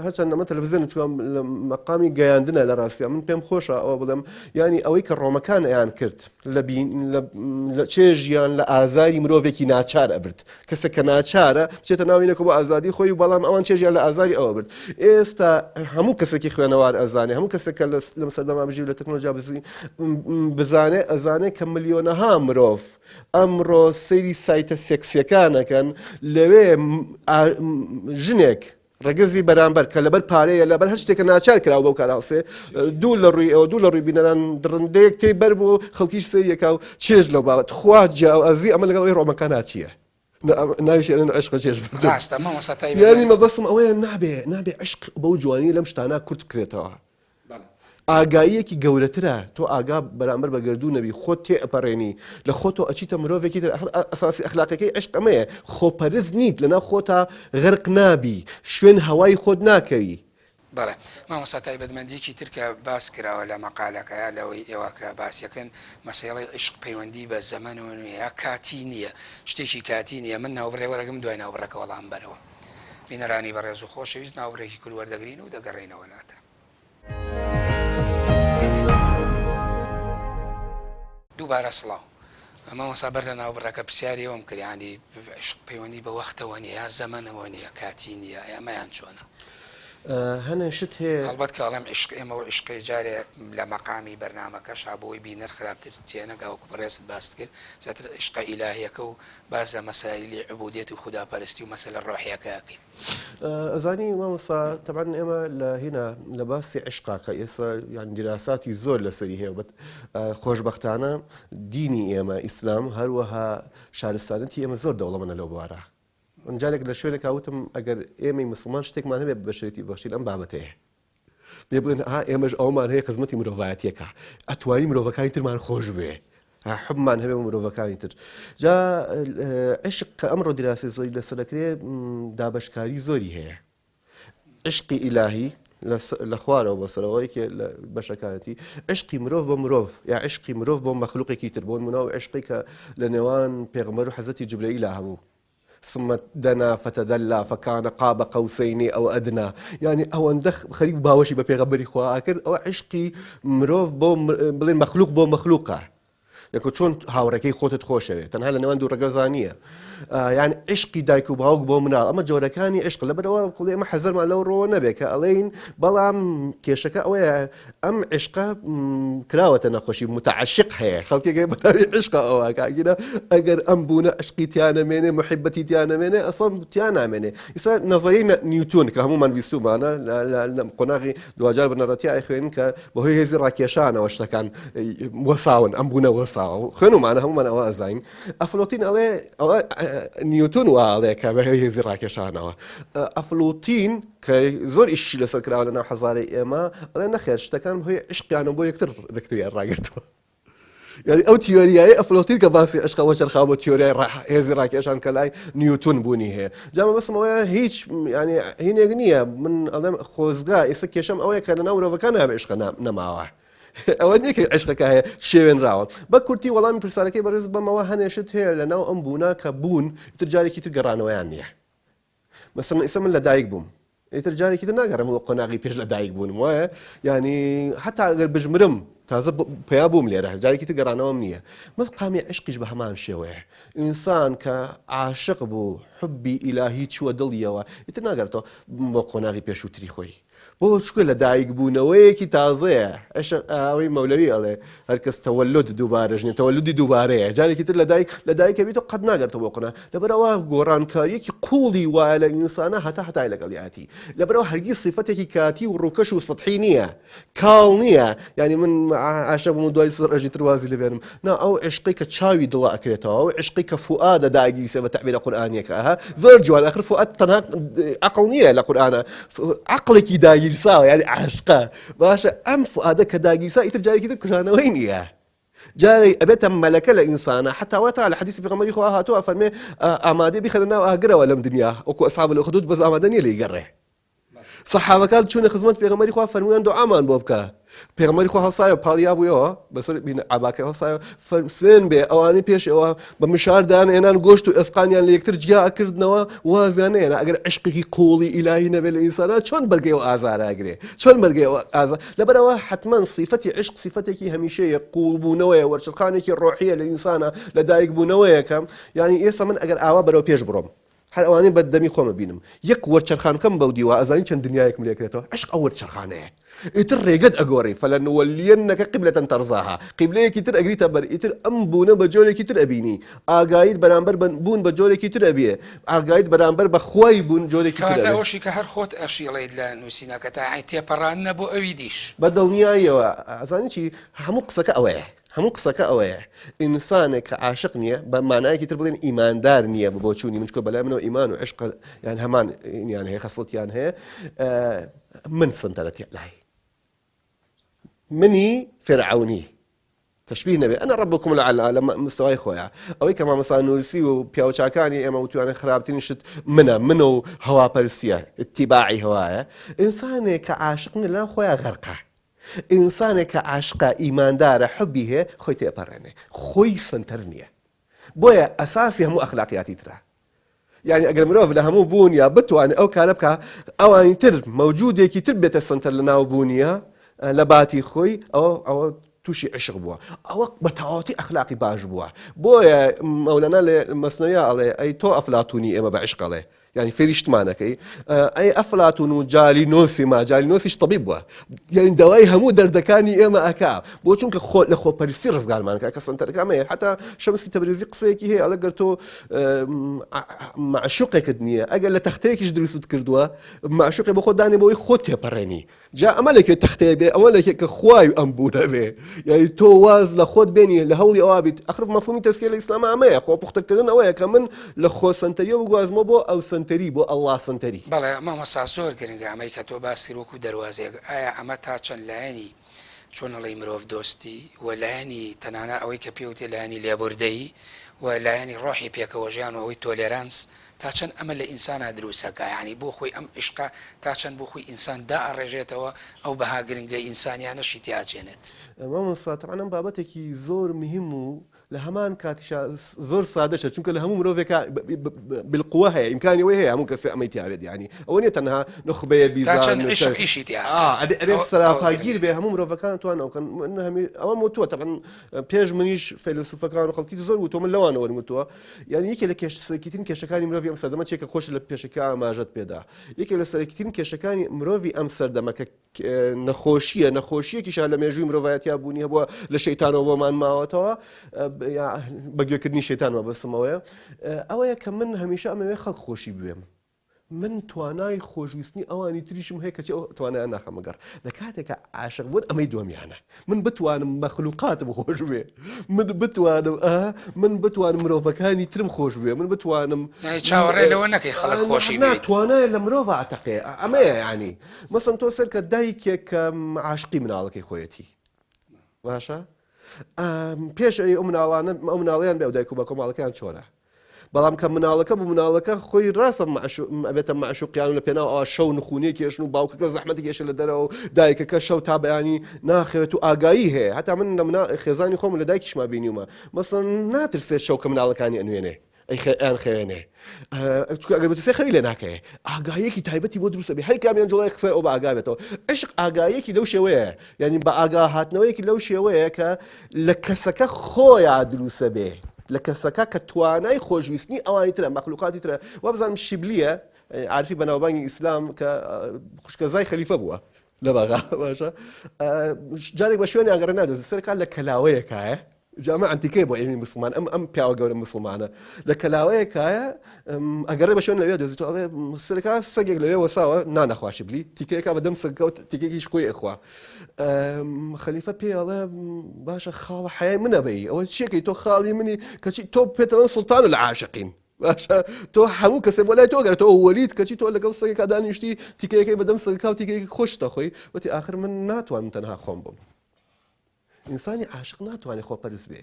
هەرچەند ئەمە تەلەڤیزیۆن چوام لە مەقامی گەیاندنە لە ڕاستیە من پێم خۆشە ئەوە بڵێم ینی ئەوەی کە ڕۆمەکان ئەیان کرد لە چێژیان لە ئازاری مرۆڤێکی ناچار ئەبرد کەسێک کە ناچارە بچێتە ناوینەکە بۆ ئازادی خۆی و بەڵام ئەوان چێژیان لە ئازاری ئەوە برد ئێستا هەموو کەسێکی خوێنەوار ئەزانێ هەموو کەسێک کە لەم سەردەما بژی لە تەکنۆلۆژیا بزانێ ئەزانێ کە ملیۆنەها مرۆڤ ئەمڕۆ سەیری سایتە سێکسیەکانەکەن لەوێ ژنێک ڕگەزی بەرامبەر کە لەبەر پارەیە لەبەر هەر شتێکە ناچار کراوە بەو کاراوسێ دوو لە ڕووی ئەوە دوو لە ڕووی بینەران درڕندەیەک تێی بەر بوو خەڵکیش سەریەکە و چێژ لەو بابەت خوا جیاوازی ئەمە لەگەڵ ڕۆمەکان ناچییە ناویشێن عشق چێژ یانی مەبەسم ئەوەیە نابێ عشق بەو جوانی لەم شتانە کورت بکرێتەوە ئاگاییەکی گەورەترە تۆ ئاگا بەرامبەر بە گردوو نەبی خۆت تێ ئەپەڕێنی لە خۆتۆ ئەچیتە مرۆڤێکی تر ئەساسی ئەخلاقەکەی عشق ئەمەیە خۆپەرز نیت لەناو خۆتە غەرق نابی شوێن هەوای خۆت ناکەوی بەڵێ مامۆستا تایبەتمەندیی تر کە باس کراوە لە مەقالەکەیە لەوەی ئێوە کە باسیەکەن مەسەڵەی عشق پەیوەندی بە زەمەن و یا کاتی نییە شتێکی کاتی نییە من ناوبڕێ وەرەگەم دوای ناوبڕەکە وەڵام بەرەوە بینەرانی بەڕێز و خۆشەویست ناوڕێکی کورد وەردەگرین و دەگەڕێنەوە لاتە. دووبارە سڵاو. ئەمە مەسابەر لە ناوبڕەکە پرسیاری ئەوم کردیانی عشق پەیوەندی بە وەختەوە نیە یا زەمەنەوە نیە کاتی نیە ئەمەیان چۆنە؟ هەنێشت هەیە هەڵبەت کە ئەڵێم عشق ئێمە و عشقی جارێ لە مەقامی بەرنامەکەش بۆی بینەر خراپتر تێنەگاوکو بەڕێزت باست کرد زیاتر عشقە ئیلاهیەکە و باز لە مەسایلی عبودێت و خوداپەرستی و مەسەلە ڕۆحیەکەکەین. ئەزانی مامۆستا تەبان ئێمە لە هێنا لە باسی عشقاکە ئێستا یان دیراساتی زۆر لەسەری هەیە بەت خۆشبەختانە دینی ئێمە ئیسلام هەروەها شارستانەتی ئێمە زۆر دەوڵەمەنە لەو بوارە. جارێک لە شوێنێک کاوتم ئەگەر ئێمەی مسلمان شتێکمان هەبێت بەشێتی بەخشین ئەم بابەتەیە بێ بڵێن ئێمەش ئەومان هەیە خزمەتی مرۆڤایەتیەکە ئەتوانی مرۆڤەکانی ترمان خۆش بێ حبمان هەبێ و مرۆڤەکانی تر جا عشق کە ئەمڕۆ دیراسی زۆری لەسەرەکرێ دابەشکاری زۆری هەیە عشقی ئیلاهی لە خوارەوە بەسەرەوەیکە لە بەشەکانەتی عشقی مرۆڤ بۆ مرۆڤ یا عشقی مرۆڤ بۆ مەخلوقێکی تر بۆ مناو عشقی کە لە نێوان پێغەمبەر و حەزەتی جوبرەئیل هەبوو ثم دنا فتدلى فكان قاب قوسين أو أدنى يعني ئەوەندە خەریک باوەشی بە پێغەمبەری خوا کرد ئەوە عشقی مرۆڤ بۆ بڵێن مەخلوق بۆ مەخلوقە یەکۆ چۆن هاوڕێکەی خۆتت خۆشەوێت تەنها لە نێوان دوو ڕەگەزانیە یعنی عشقی دایک و باوک بۆ مناڵ ئەمە جۆرەکانی عشق لەبەرەوە کوڵێ ئەمە حەزەرمان لەو ڕۆوە نەبێت کە ئەڵێن بەڵام کێشەکە ئەوەیە ئەم عشقە کراوەتە نەخۆشی متعشق هەیە خەڵکێکی بەراوی عشقە ئەوە کاگیرە ئەگەر ئەم بوونە عشقی تیانەمێنێ محبەتی تیانەمێنێ ئەسڵ تیان نامێنێ ئیسا نەزەریەی نیوتۆن کە هەمومان بیستومانە لە قۆناغی دوجار بنەڕەتی ئایخوێن کە بەهۆی هێزی ڕاکێشانەوە شتەکان وەساون ئەم بوونە وەسا خوێنمانە هەمومان ئەوە ئەزاین ئەفلۆتین ئەڵێ ئەوە نیوتۆن واڵێ کە بە هێزی ڕاکێشانەوە ئەفلۆتین کە زۆر ئیشی لەسەر کراوە لە ناو حەزارەی ئێمە ئەڵێ نەخێر شتەکان بەهۆی عشقیانە بۆ یەکتر ڕێکتریان ڕاگرتووە یعنی ئەو تیۆریایە ئەفلۆتین کە باسی عشقەوە چرخا بۆ تیۆریای هێزی ڕاکێشان کە لای نیوتۆن بوونی هەیە جامە بەسمەوەیە هیچ ینی هینێک نییە من ئەڵێم خۆزگا ئێستا کێشەم ئەوەیە کە لە ناو مرۆڤەکان هەبێ عشق نەماوە ئەوە نیکە عشقەکە هەیە شێوێنراوە بە کورتی وەڵامی پرسیارەکەی بەڕێز بەمەوە هەنێشت هەیە لە ناو ئەم بوونا کە بوون ئیتر جارێکی تر گەڕانەوەیان نییە مەسەڵەن ئێستا من لە دایک بووم ئیتر جارێکی تر ناگەڕم وە قۆناغی پێش لە دایک بوونم وایە ینی هەتا ئەگەر بژمرم تازە پیا بووم لێرە جارێکی تر گەڕانەوەم نییە مەقامی عشقیش بە هەمان شێوەیە ئینسان کە عاشق بوو حبی ئیلاهی چووە دڵیەوە ئیتر ناگەڕێتەوە بۆ قۆناغی پێشووتری خۆی بۆ چکە لە دایک بوونەوەیەکی تازەیە ئەوەی مەولەوی ئەڵێ هەرکەس تەوەلد دووبارەژنێ تەوەلودی دووبارەیە جارێکی تر لە دایکە بیتەوە قەت ناگەڕێتەوە بۆ قۆناغ لەبەرەوە گۆڕانکاریەکی قوڵی وایە لە ئینسانە هەتای لەگەڵیاتی لەبەرەوە هەرگیز صفەتێکی کاتی و ڕووکەش و سەطحی نییە کاڵ نییە ینی من عاشق بووم دوای سەر ڕێژی تروازی لەبێنم نا ئەو عشقی کە چاوی دڵە ئەکرێتەوە ئەو عشقی کە فوئادە داگیرسێ بە تەعبیرە قورئانیەکە زۆر جوان ئەخر فوئاد تەنها عەقڵ نییە لە قورئانە عەقڵێکی داگیرساوە یعنی عاشقە باشە ئەم فوئادە کە داگیرسا ئیتر جارێکی تر کوژانەوەی نییە جاري أبيت ملكة لإنسان حتى وقتها على حديث بيغمري خواه هاتوا فرمي أمادي بيخلنا أهجرة ولا مدنيا وكو أصحاب الأخدود بس أمادني اللي يجره صحابة كانت شون خدمت بيغمري خواه فرمي عنده عمان بوبكا پێغەمبەری خوا هەڵسایە پاڵیا بوویەوە بەسەر عباکە هەڵسایە فەرمسێن بێ ئەوانەی پێشەوە بە مشاردان هێنان گۆشت و ئەسقانیان لە یەکتر جیاکردنەوە وازیان هێنا ئەگەر عشقێکی قوڵی ئیلاهی نەبێت لە ئینسانە چۆن بەرگەیەوە ئازاراگرێ چۆن بەرگەیەوە ئازار لەبەرەوە حتمەن صیفەتی عشق صیفەتێکی هەمیشەیە قوڵبوونەوەیە وەرچەقانێکی ڕۆحیە لە ئینسانە لە دایک بوونەوەیەکە یعنی ئێستا من ئەگەر ئاوا بەرەو پێش بڕۆم هەر ئەوانەی بەردەمی خۆمە بینم یەک وەرچەرخانکەم بەو دیوە ئەزانی چەند دنیایەکم لێکرێتەوە عشق ئەو وەرچەرخانەیە ئیتر ڕێگەت ئەگۆڕی فەلەنوەلیەنەکە قیبلەتەن تەرزاها قیبلەیەکی تر ئەگریتە بەر ئیتر ئەم بوونە بە جۆرێکی تر ئەبینی ئاگایت بەرامبەر بوون بە جۆرێکی تر ئەبێ ئاگایت بەرامبەر بە خۆی بوون جۆرێکی تر کاتەوەشی کە هەر خۆت ئەشیڵێیت لە نووسینەکە تا تێپەڕان نەبوو ئەوی دیش بە دڵنیاییەوە ئەزانی چی هەموو قسەکە ئەوەیە هەموو قسەکە ئەوەیە ئینسانێک کە عاشق نییە بە مانایەکی تر بڵێن ئیماندار نییە بۆ چوونی من چکۆ بەلای منەوە ئیمان و عشق یان هەمان یان هەیە خەسڵەتیان هەیە من سنتەرەتی لای منی فرعونی تشبيه نبي أنا ربكم الأعلى لما مستوى خويا أو كما مثلا نورسي وبياوشاكاني أما وتواني خرابتين شت منو هوا برسيا اتباعي هوايا إنسان كعاشقني لا خويا غرقه إنسان كعاشق إيمان دار حبه خوي تأبرني خوي سنترنيه بويا أساسي هم أخلاقياتي ترى یعنی ئەگەر مرۆڤ لە هەموو بوونیە بتوانێت ئەو کارە بکە ئەوانی تر مەوجودێکی تر بێتە سنتەر لە ناو بوونیە لە باتی خۆی ئەوە تووشی عشق بووە ئەوە بە تەواوەتی ئەخلاقی باش بووە بۆیە مەولەنا لە مەسنەویە ئەڵێ ئەی تۆ ئەفلاتونی ئێمە بە عشقەڵێ يعني فێریشتمانەکەی ئەی ئەفلاتون و جالینۆسیش طبیب بووە یعنی دەوای هەموو دەردەکانی ئێمە ئەکا بۆ چونکە لە خۆپەرستی ڕزگارمانەکە کە سنتەرەکەمەیە حتا شەمسی تەبریزی قسەیەکی هەیە ئەڵە گەر تۆ معشوقێکت نییە ئەگەر لە تەختەیەکیش دروست کردووە معشوقی بە خۆ دانێ بۆی خۆت تێپەڕێنی جا ئەمە لەکوێ تەختەیە بێ ئەوە لەکێ کە خوای ئەم بوونە بێ یعنی تۆ واز لە خۆت بێنی لە هەوڵی ئەوا بیت ئەخرف مەفهومی تەسکیە لە ئیسلام ئەمەیە خۆ پوختەکردن ئەوەیە کە من لە خۆ سنتەریە بگوازمەوە بۆ ئەو سنتەری بۆ ئەڵڵا سنتەری بەڵێ مامۆستا زۆر گرنگە ئەمەی کە تۆ باسی وەکو دەواازێک ئایا ئەمە تا چەند لایەنی چۆنەڵی مرۆڤ دۆستی و لایەنی تەنانە ئەوەی کە پێوتێ لایەنی لێبوردەیی و لایەنی ڕۆحی پێکەوەژیان و ئەوەی تۆلێرانس تا چەند ئەمە لە ئینسانە دروستەکە یعنی بۆ خۆی ئەم عشقا تا چەند بۆ خۆی ئینسان دائەڕێژێتەوە ئەو بەها گرنگە ئینسانیانەشی تیاچێنێت مامۆستا تەعاان ئەم بابەتێکی زۆر مهم و لە هەمان کاتیشا زۆر سادەشە چونکە لە هەموو مرۆڤێکە بالقوە هەیە ئیمکانی وی هەیە هەموو کەسێ ئەمەی تیاوێت ینی ئەوە نیە تەنها نخبەیە بیزانشی ئەبێت سەراپاگیر بێ هەموو مرۆڤەکان توانەوەکەن ئەوە وتووە تەقەن پێش منیش فەیلسوفەکان و خەڵکی زۆر وتۆ من لەوانەوە وتووە یعنی یەکێک لە سەرەکیترین کێشەکانی مرۆڤی ئەم سەردەمە چێکە خۆش لە پێشەکە ئاماژەت پێدا یەکێک لە سەرەکیترین کێشەکانی مرۆڤی ئەم سەردەمەکە نەخۆشیەکیشان لە مێژووی مرۆڤایەتیا بوونی هەبووە لە شەیتانەوە بۆمان ماوەتەوە بەگوێکردنی شەیتانەوە بەسمەوەیە ئەوەیە کە من هەمیشە ئەمەوێ خەڵک خۆشی بوێم من توانای خۆشویستنی ئەوانی تریشم هەیە کەچی ئەو توانایان ناخەمەگەڕ لە کاتێکە عاشق بوون ئەمەی دووەمیانە من بتوانم مەخلوقاتم خۆش بێ من بتوانم مرۆڤەکانی ترم خۆش بێ من بتوانم چاوەڕێ لەوە نەکەی خەڵک خۆشی بێت توانای لە مرۆڤ عتەقێ ئەمەیە ینی مەسەن تۆ سەر کە دایکێک کە عاشقی مناڵەکەی خۆیەتی باشە پێش ئەو مناڵیان بێ دایک و بە کۆماڵەکەیان چۆرە بەڵام کە مناڵەکە بوو مناڵەکە خۆی ڕاستە ئەبێتە معشوقیان لە پێناو شەو نخونێ کێشن و باوکەکە زەحمەتی کێشە لە دەرەوە و دایکەکە شەو تا بەیانی ناخەوێت و ئاگایی هەیە هەتا من لە خێزانی خۆم لە دایکیشما بینیومە مەسەڵەن ناترسێت شەو کە مناڵەکانی ئەنوێنێ ئەیان خێنێ ئەگەر بترسێ خەوی لێ ناکەیە ئاگایەکی تایبەتی بۆ دروستە بێ هەر کامیان جوڵای قسە ئەو بە ئاگا بێتەوە عشق ئاگایەکی لەو شێوەیە یعنی بە ئاگا هاتنەوەیەکی لەو شێوەیە کە لە کەسەکە خۆیان دروستە بێ لە کەسەکە کە توانای خۆشویستنی ئەوانی ترە مەخلوقاتی ترە وا بزانم شیبلیە عارفی بەناوبانگی ئیسلام کە خوشکەزای خەلیفە بووە لە بەغا باشە جارێک بە شوێنی ئاگەڕ نادۆزێت سەرکات لە کەلاوەیەکایە جامە ئەنتیکەی بۆ ئێمی مسلمان ئەم پیاوە گەورە مسلمانە لە کەلاوەیەکایە ئەگەڕێ بە شوێن لەوێ دۆزیێت ئەڵێ سەرکا سەگێک لەوێ وەساوە نانەخوا شیبلی تیکەیەکە بەدەم سەگکەوت تیکێکیش خۆی ئەخوا خەلیفە پێ ئەڵێ باشە خاڵە حەیای منە بەی ئەوە چیەکەی تۆ خاڵی منی کەچی تۆ پێتەوە سوڵتانە لە عاشقین باشە تۆ هەموو کەسێ بۆ لای تۆ گەرە تۆ وەلیت کەچی تۆ لەگەڵ سەگێکا دانیشتی تیکەیەکەی بەدەم سەگکا و تیکەیەکی خۆشتە خۆی وەتی ئاخر من ناتوانم تەنها خۆم بم ئینسانی عاشق ناتوانێت خۆپەرست بێ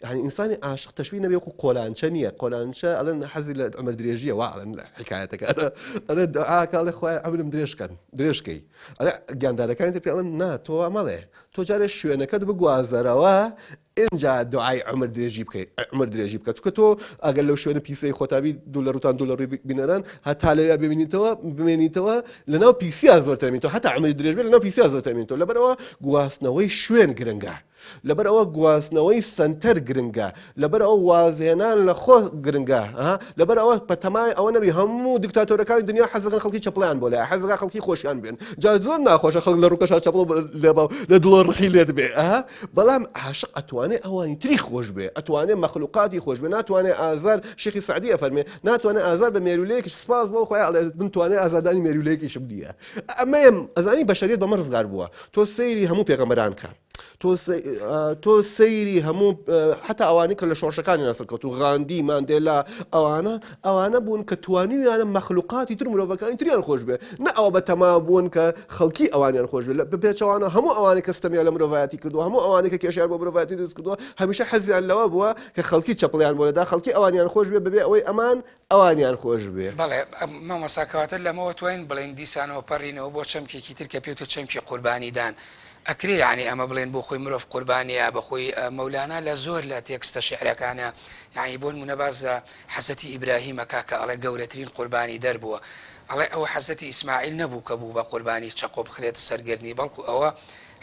يعني إنسان عاشق تشبيه نبي يقول قولانشة نية قولانشة أنا حزي عمر دريجية وعلا حكايتك أنا دعاء قال إخوة عمر دريج كي أنا جاندارة كانت بيقول نا تو ماله تو جالس شو أنا كده بجوازروا إنجا دعاء عمر دريجي بك شو كتو أقل لو شو أنا بيسي خطابي $2 بيناران هتعلي بمينيتوا لأنه بيسي أزور تامينتو حتى عمر دريج بي لأنه بيسي أزور تامينتو لبروا جواسنا ويشوين جرنجا لەبەر ئەوە گواستنەوەی سنتەر گرنگە لەبەر ئەو وازێنان لە خۆ گرنگە لەبەر ئەوە بەتەمای ئەوە نەبی هەموو دیکتاتۆرەکانی دنیا حەزەکەن خەڵکی چەپڵیان بۆ لای حەزەکە خەڵکی خۆشیان بێن جا زۆر ناخۆشە خەڵک لە ڕووکەشا چەپڵ لە دڵۆ ڕخی لێت بێ بەڵام عاشق ئەتوانێت ئەوانی تری خۆش بێ ئەتوانێت مەخلوقاتی خۆش بێ ناتوانێت ئازار شێخی سعدی ئەفەرمێ ناتوانێت ئازار بە مێرولەیەکیش سپاس بۆ خۆی بتوانێت ئازادانی مێرولەیەکیشم دیە ئەمەیە ئەزانی بەشەریەت بەمە ڕزگار بووە تۆ سەیری هەموو پێغەمبەران کە تۆ سەیری هەموو حتا ئەوانی کە لە شۆڕشەکانی ناسەکەوت و غاندی ماندێلا ئەوانە بوون کە توانیویانە مەخلوقاتی تر مرۆڤەکانی تریان خۆش بێ نە ئەوە بە تەما بوون کە خەڵکی ئەوانیان خۆش بێ بپێچەوانە هەموو ئەوانی کە ستەمیان لە مرۆڤایەتی کردووە هەموو ئەوانی کە کێشیان بۆ مرۆڤایەتی دروست کردووە هەمیشە حەزیان لەوە بووە کە خەڵکی چەپڵیان بۆ لەدا خەڵکی ئەوانیان خۆش بێ ببێ ئەوەی ئەمان ئەوانیان خۆش بێ بەڵێ مامۆساکەواتە لەمەوە توانین بڵێن دیسانەوە پەڕینەوە بۆ چەمکێکی تر کە پێوتە چەمکی قوربانیدان ئەکرێ یعنی ئەمە بڵێن بۆ خۆی مرۆڤ قوربانیە بەخۆی مەولانە لە زۆر لە تێکستە شعرەکانە یعنی بۆ نمونە بازە حەزەتی ئیبراهیمەکە کە ئەڵێ گەورەترین قوربانی دەربووە ئەڵێ ئەوە حەزەتی ئیسماعیل نەبوو کە بوو بە قوربانی چەقۆ بخرێتە سەرگردنی بەڵکو ئەوە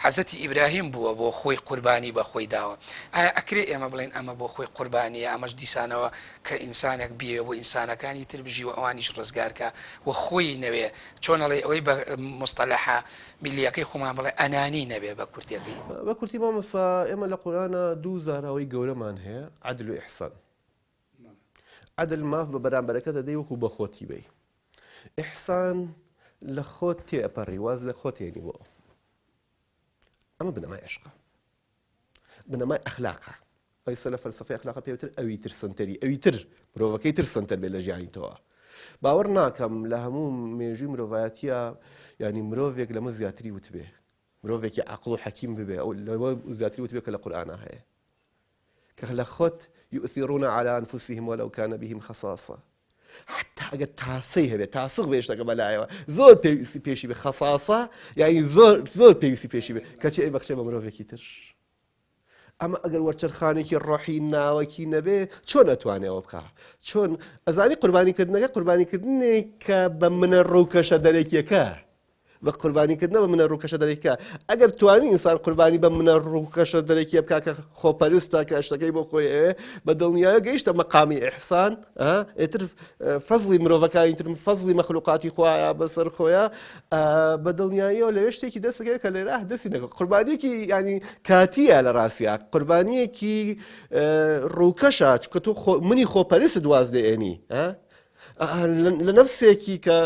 حەزەتی ئیبراهیم بووە بۆ خۆی قوربانی بە خۆی داوە ئایا ئەکرێ ئێمە بڵێن ئەمە بۆ خۆی قوربانیە ئەمەش دیسانەوە کە ئینسانێک بیێ بۆ ئینسانەکانی تر بژی و ئەوانیش ڕزگارکە و خۆی نەوێ چۆنەڵێ ئەوەی بە مستەلەحە میلیەکەی خۆمان بڵێ ئەنانی نەبێ بە کورتێکی بە کورتی مامۆستا ئێمە لە قورآنە دوو زاراوەی گەورەمان هەیە عەدل و ئیحسان عەدل ماف بە بەرامبەرەکە دەدەی وەکو بە خۆتی بێ ئیحسان لە خۆت تێئەپەڕی واز لە خۆت هێنی بۆ ئەمە بنەمای عشقە بنەمای ئەخلاقە ئەیسا لە فەلسەفەی ئەخلاقە پێوتر ئەوی ترسەنتەری ئەوی تر مرۆڤەکەی ترسەنتەر بێت لە ژیانی تۆوە باوەڕ ناکەم لە هەموو مێژووی مرۆڤایەتیە ینی مرۆڤێک لەمە زیاتری وت بێ مرۆڤێکی عەقڵ و حەکیم ببێ ئەو لەوە زیاتری وت بێ کە لە قورئانە هەیە کە لە خۆت يؤثرون على أنفسهم ولو كان بهم خصاصة حتى ئەگەر تاسەی هەبێت تاسق بێشتەکە بەلایەوە زۆر پێویستی پێشی بێ خەساسە یعنی زۆر پێویستی پێشی بێ کەچی ئەی بەخشێ بە مرۆڤێکی تر ئەمە ئەگەر وەرچەرخانێکی ڕۆحی ناوەکی نەبێ چۆن ئەتوانێ ئەوە بکە چۆن ئەزانی قوربانیکردنەکە قوربانیکردنێک کە بە منە ڕووکەشە دەرێکیەکە بە قوربانیکردنەوە بە منە ڕووکەشە دەرێکە ئەگەر توانی ئینسان قوربانی بە منە ڕووکەشە دەرێکیە بکە کە خۆپەرستە کە شتەکەی بۆ خۆی ئەوێ بە دڵنیایە گەیشتە مەقامی ئیحسان ئێتر فەزڵی مرۆڤەکانی تر فەزڵی مەخلوقاتی خۆیە بەسەر خۆیە بە دڵنیاییەوە لەوێ شتێکی دەستەکەی کە لێرە دەستی نەکە قوربانیەکی ینی کاتیە لە ڕاستیە قوربانیەکی ڕووکەشە کە تۆ منی خۆپەرست دواز دێنی لە نفسێکی کە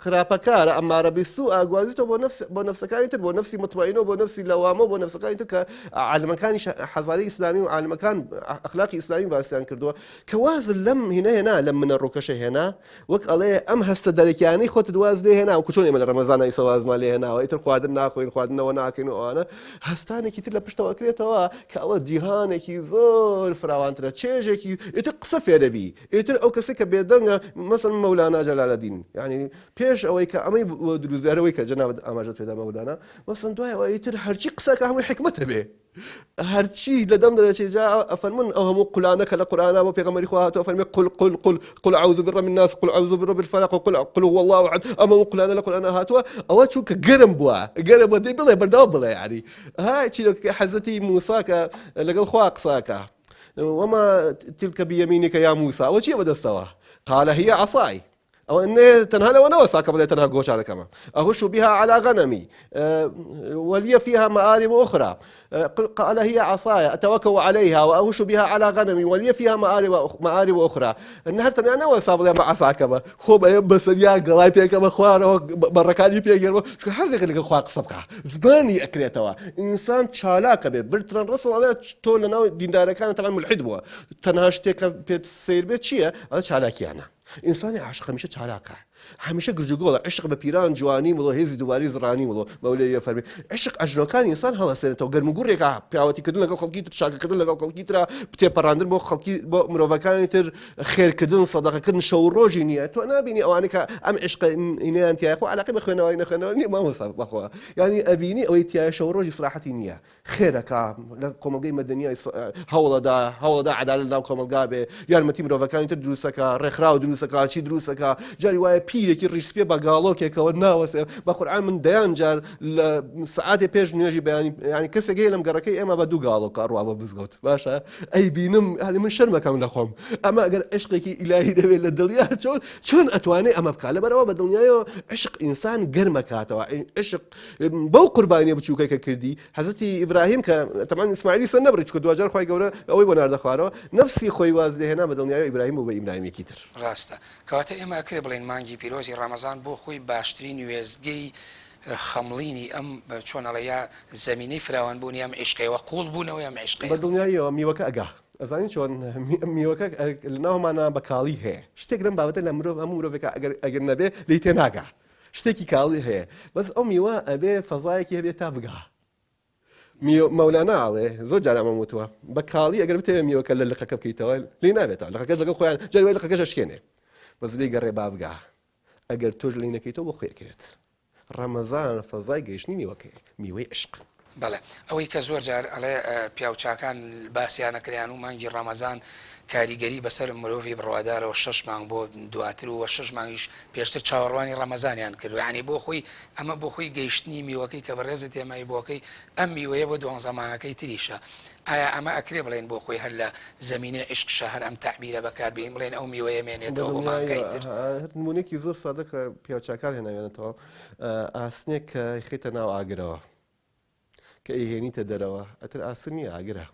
خراپەکارە ئەمارە بێسوو ئاگوازیتەوە بۆ نفسەکانی تر بۆ نفسی مطمئینەوە بۆ نفسی لەوامە بۆ نفسەکانی تر کە عالمەکانی حەزاری ئیسلامی و عالمەکان ئەخلاقی ئیسلامی باسییان کردووە کە وازن لەم هێنا لەم منە ڕووکەشە هێنا وەک ئەڵێ ئەم هەستە دەرەکیانەی خۆت دواز لێ هێنا و چۆن ئێمە لە ڕەمەزانە ئیسا وازمان لێ هێناوە ئیتر خواردن ناخۆین خواردنەوە ناکەین و ئەوانە هەستانێکی تر لە پشتەوە کرێتەوە کە ئەوە جیهانێکی زۆر فراوانترە چێژێکی ئیتر قسە فێرەبی ئیتر ئەو کەسێک کە بێدەنگە مثلا مولانا جلال الدين يعني پیش ئەوەی کە ئەمەی دروستدارەوەی کە جەنابەت ئاماژەت پێدا مولانا مثلا دوای ئەوەی تر هەرچی قسەکە هەمووی حکمەتە بێ هەرچی لە دەم دەرەچێ جا ئەفەرمون ئەو هەموو قولانەکە لە قورئانە بۆ پێغەمبەری خوا هاتووە فەرمێ قل أعوذ برب الناس قل أعوذ برب الفلق قل هو الله أحد ئەمە قولانە لە قورئانە هاتووە ئەوە چونکە گەرم بووە دەی بڵێ بەردەوام بڵێ یعنی ها چیرۆکە حەزەتی موسا کە لەگەڵ خوا قساکە وما تلك بيمينك يا موسى وشي بدستوا قال هي عصاي أو إن تنهى لو نوى ساك بدأ تنهى جوشارة كمان أهش بها على غنمي ولي فيها مآرب أخرى قال هي عصاي أتوكل عليها وأهش بها على غنمي ولي فيها مآرب أخرى النهر تنهى نوى سابق مع ساك ما خوب بس يا قراي بيك ما خوار بركاني بيك شو حزق اللي خواق صبكة زباني أكلتوا إنسان شالاك برتران رسل على تول ناو ديندار كان طبعا ملحد بوا تنهاشتك بتسير بتشيا هذا شالاكي أنا إنساني عاشق همیشه چالاکه همیشه گرجگوله عشق به پیران جوانی ملو هزی دواری زرانی ملو مولی فرمی عشق اجنکان انسان هوا سنت و گرمگوری که پیاوتی کدن لگا خلقی تر شاک کدن لگا خلقی تر بتی پراندن با خلقی با مروفکانی تر خیر کدن صدقه کدن شوروجی نیه تو نبینی اوانی که ام عشق اینه انتی اخو علاقه بخوانواری نخوانواری ما مصاب بخوا يعني ابيني او انتی شوروجی صراحتی نیه خیرک قومگی مدنیه هولا دا عدالت ناو قومگا به یار متی مروفکانی تر دروسک رخراو دروسک چی دروسک جاری وای پیرێکی ڕیسپێ بە گاڵۆکێکەوە ناوەسێ بە قورئان من دەیان جار لە سعاتێ پێش نوێژی بەیانی ینی کەسێک لەم گەڕەکەی ئێمە بە دوو گاڵۆک ڕوا بە بزگەوت باشە ئەی بینم هەنی من شەرمەکەم لە خۆم ئەمە ئەگەر عشقێکی ئیلاهی دەوێت لە دڵیا چۆن ئەتوانێ ئەمە بکات لەبەرەوە بە دڵنیایەوە عشق ئینسان گەرمەکاتەوە عشق بەو قوربانیە بچووکەی کە کردی حەزەتی ئیبراهیم کە تەمان ئیسماعیلی سەر نەبڕی چکە دوجار خۆی گەورە ئەوەی بۆ ناردە خوارەوە نفسی خۆی واز لێهێنا بە دڵنیایەوە ئیبراهیم بوو بە ئیبراهیمێکی تر ڕاستە کەواتە ئێمە ئەکرێ بڵێن مانگی پیرۆزی ڕەمەزان بۆ خۆی باشترین وێزگەی خەمڵینی ئەم چۆنەڵە یا زەمینەی فراوانبوونی ئەم عیشقەوە قوڵ بوونەوە ئەم عیشقەیە بە دڵنیاییەوە میوەکە ئەگا ئەزانین چۆن میوەکە لە ناومانە بەکاڵی هەیە شتێک لەم بابەتە لە مرۆڤ هەموو مرۆڤێکە ئەگەر نەبێ لی تێناگا شتێکی کاڵی هەیە بەس ئەو میوە ئەبێ فەزایەکی هەبێت تا بگا مەولانا ئاڵێ زۆر جار ئەمەم وتووە بەکاڵی ئەگەر بتەوێت میوەکە لە لقەکە بکەیتەوە لی نابێتەوە لقەکەش لەگەڵ خۆیان جای وای لقەکەش ئەشکێنێ بەس لێی گەڕێ با بگا ئەگەر تۆش لێی نەکەیتەوە بۆ خۆیەکەوێت ڕەمەزان فەزای گەیشتنی میوەکەی میوەی عشق بەڵێ ئەوەی کە زۆر جار ئەڵێ پیاوچاکان باسییانەکریان و مانگی ڕەمەزان کاریگەری بەسەر مرۆڤی بڕوادارەوە 6 مانگ بۆ دواتر و 6 مانگیش پێشتر چاوەڕوانی ڕەمەزانیان کرد ینی بۆ خۆی ئەمە بۆ خۆی گەیشتنی میوەکەی کە بەڕێزت تێمای بۆکەی ئەم میوەیە بۆ 12 مانگەکەی تریشە ئایا ئەمە ئەکرێ بڵێن بۆ خۆی هەر لە زمینە عشق شەهر ئەم تعبیرە بەکاربیین بڵێن ئەو میوەیە مێنێتەوە بۆ مانگەی تر نمونێکی زۆر سادە کە پیاوچاکان هێناوێنێتەوە ئاسنێک کە خێتە ناو ئاگرەوە کە ئەیهێنیتە دەرەوە ئەتر ئاسنی ئاگرە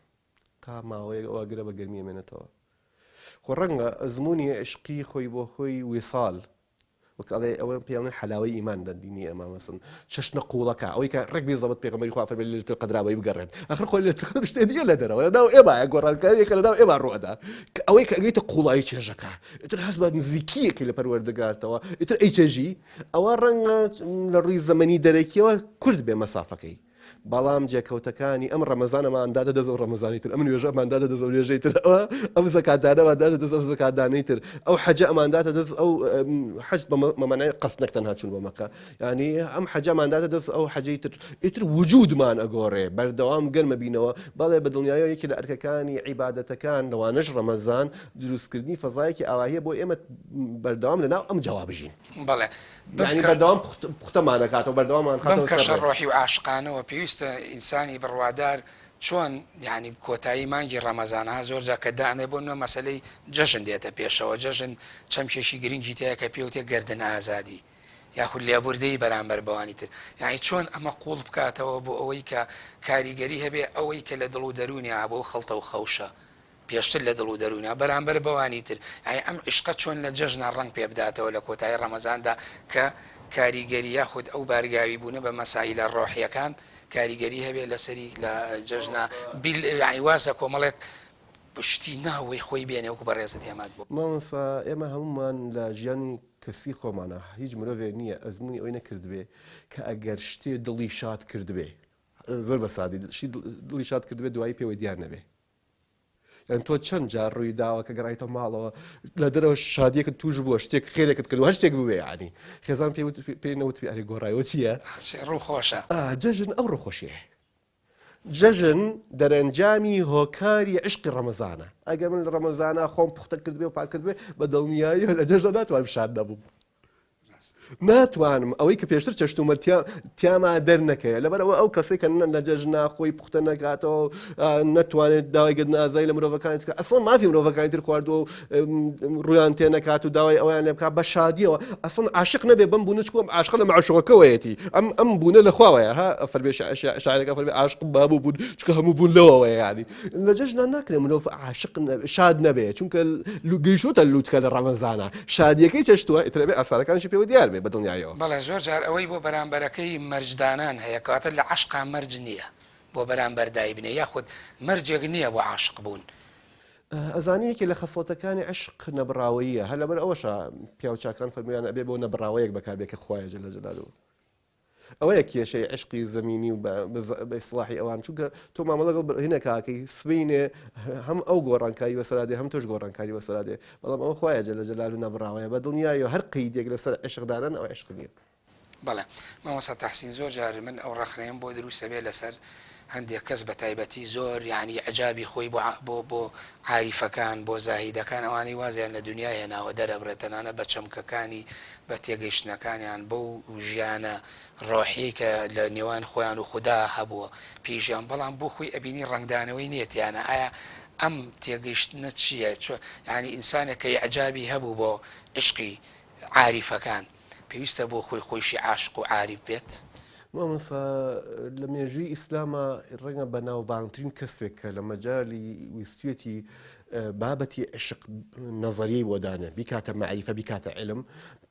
تا ماوەیەک ئەو ئاگرە بە گەرمی ئەمێنێتەوە خۆ ڕەنگە ئەزمموی عشقی خۆی بۆ خۆی وێساڵ وەکڵێ ئەوە پێڵێن حەلاوەی ئیمان لە دینی ئەمە مەسن چەشنە قوڵەکە ئەوەی کە ڕێک بێزەبەت پێغەمبەری خوا فەرمێ لە قەدراوەی بگەڕێن ئەخر خۆی لە شتێ دیگە لە دەرەوە لە ناو ئێمە گۆڕانکاریەکە لە ناو ئێمە ڕوەدا کە ئەوەی کە ئەگەیتە قوڵایی چێژەکە ئیتر هەست بە نزیکیەکی لە پەروەردگارتەوە ئیتر ئەی چێژی ئەوە ڕەنگە لە ڕووی زەمەنی دەرەکیەوە کورد بێ مەسافەکەی بەڵام جێکەوتەکانی ئەم ڕەمەزانەماندادە دەز و ڕەمەزانی تر ئەم نوێژە ئەماندادە دەز و نوێژەی تر ئەوە ئەم زەکاتدانەماندادە دەز ئەو زەکاتدانەی تر ئەو حەجە ئەماندادە دەست ئەو حەج بەمەنای قەسنەک تەنها چوون بۆ مەکە ینی ئەم حەجەماندادە دەست ئەو حەجەی تر ئیتر وجودمان ئەگۆڕێ بەردەوام گەرمە بینەوە بەڵێ بە دڵنیایەوە یەکی لە ئەرکەکانی عیبادەتەکان لەوانەش ڕەمەزان دروستکردنی فەزایەکی ئاواهەیە بۆ ئێمە بەردەوام لەناو ئەم جوابژین بەڵێ ینی بەردەوام پوختەمانەکاتەوە بەردەوامان کەشە ڕۆحی و عاشقانەوە پێویستە ئینسانی بڕوادار چۆن یعنی کۆتایی مانگی ڕەمەزانها زۆرجا کە دانێ بۆ نوێ مەسلەی جەژن دێتە پێشەوە جەژن چەم کێشی گرنگی تەیە کە پێوتێ گردن ئازادی یاخود لێبوردەی بەرامبەر بەوانی تر یعنی چۆن ئەمە قوڵ بکاتەوە بۆ ئەوەی کە کاریگەری هەبێ ئەوەی کە لە دڵ و دەرونی بۆ خەڵتە و خەوشە پێشتر لە دڵ و دەرونە بەرامبەر بەوانی تر ئەی ئەم عشقە چۆن لە جەژنە ڕنگ پێ بداتەوە لە کۆتایی ڕەمەزاندا کە کاریگەری یاخود ئەو بارگاوی بوونە بە مەسایلە ڕۆحیەکان کاریگەری هەبێ لەسەری لە جەژنە وازە کۆمەڵێک پشتی ناوەی خۆی بێنێ وەکو بەڕێزت هێمات بوو مامۆستا ئێمە هەمومان لە ژیانی کەسی خۆمانە هیچ مرۆڤێ نییە ئەزمموی ئەوی نەکردبێ کە ئەگەر شتێ دڵی شاد کردبێ زۆر بە سادی دڵی شاد کردبێ دوایی پێوەی دیار نەبێ یان تۆ چەند جار ڕووی داوە کە گەڕایتە ماڵەوە لە دەرەوە شادیەکە توش بووە شتێک خێرێکت کردو هەر شتێک بوێ ینی خێزان پێی نەوت ئەری گۆڕایەوە چییە ڕووخۆشە جەژن ئەو ڕۆخۆشیە جەژن دەرەنجامی هۆکاری عشقی ڕەمەزانە ئەگەر من لە ڕەمەزانە خۆم پوختە کردبێ و پاک کردبێ بە دڵنیایی لە جەژە ناتوانم شاد نەبووم ناتوانم ئەوەی کە پێشتر چەشتومە تیاما دەرنەکەی لەبەرەوە ئەو کەسێک کە لە جەژنا خۆی پوختە نەکاتەوە نەتوانێت داوای گرت نازای لە مرۆڤەکانی تر ئەسڵ مافی مرۆڤەکانی تر خواردووە ڕویان تێ نەکات و داوای ئەویان لێ بکات بە شادیەوە ئەسڵ عاشق نەبێ بم بوونە چکۆم عاشق لە معشوقەکەوەیەتی ئەم بوونە لەخواوەیە ها فەرمێ شاعرەکە فەرمێ عاشق بابوو بوون چکە هەموو بوون لەوەوەیە ینی لە جەژنا ناکرێ مرۆڤ عاشق شاد نەبێ چونکە گەیشتوتە لووتکە لە ڕەمەزانە شادیەکەی چەشتووە ئیتر بێ ئاسارەکانشی پێوە دیار بێ بە دڵنیایەوە زۆر جار ئەوەی بۆ بەرامبەرەکەی مەرجدانان هەیە کەواتە لە عشقا مەرج نییە بۆ بەرامبەردای بنێ یاخود مەرجێک نییە بۆ عاشق بوون ئەزانەیەکی لە خەسڵەتەکانی عشق نەبراوەیە هەر لەبەر ئەوەشە پیاوچاکان فەرمویان ئەبێ بۆ نەبراوەیەک بەکاربێت کە خوایە جەل جەلالوه ئەوەیە کێشەی عشقی زەمینی و بە ئیسڵاحی ئەوان چونکە تۆ مامەڵەگە هینە کاکەی سبینێ هەم ئەو گۆڕانکاری بەسەرادێ هەم تۆش گۆڕانکاری بەسەرادێ بەڵام ئەوە خوایە جەل جەلالوه نەبراوەیە بە دڵنیایە هەر قەیدێک لەسەر عشقدانان ئەو عشق نییە بەڵێ مامۆستا تەحسین زۆر جار من ئەو ڕەخنەیەم بۆ دروستە بێ لەسەر هەندێک کەس بە تایبەتی زۆر یعنی عجابی خۆی بۆ عاریفەکان بۆ زاهیدەکان ئەوانەی وازیان لە دنیای هێناوە دەرەبرێتەنانە بە چەمکەکانی بە تێگەیشتنەکانیان بەو ژیانە ڕۆحی کە لە نێوان خۆیان و خوددا هەبووە پیژیان بەڵام بۆ خۆی ئەبینی ڕنگدانەوەی نێتیانە ئایا ئەم تێگەیشتنە چییە ینی ئینسانێکە عجابی هەبوو بۆ عشقی عاریفەکان پێویستە بۆ خۆی خۆشی عاشق و عاریف بێت مامۆستا لە مێژووی ئیسلامە ڕەنگە بەناوبانگترین کەسێک کە لە مەجای ویستێتی بابەتی عشق نەزەریەی بۆدانە بیکاتە معریفە بیکاتە علم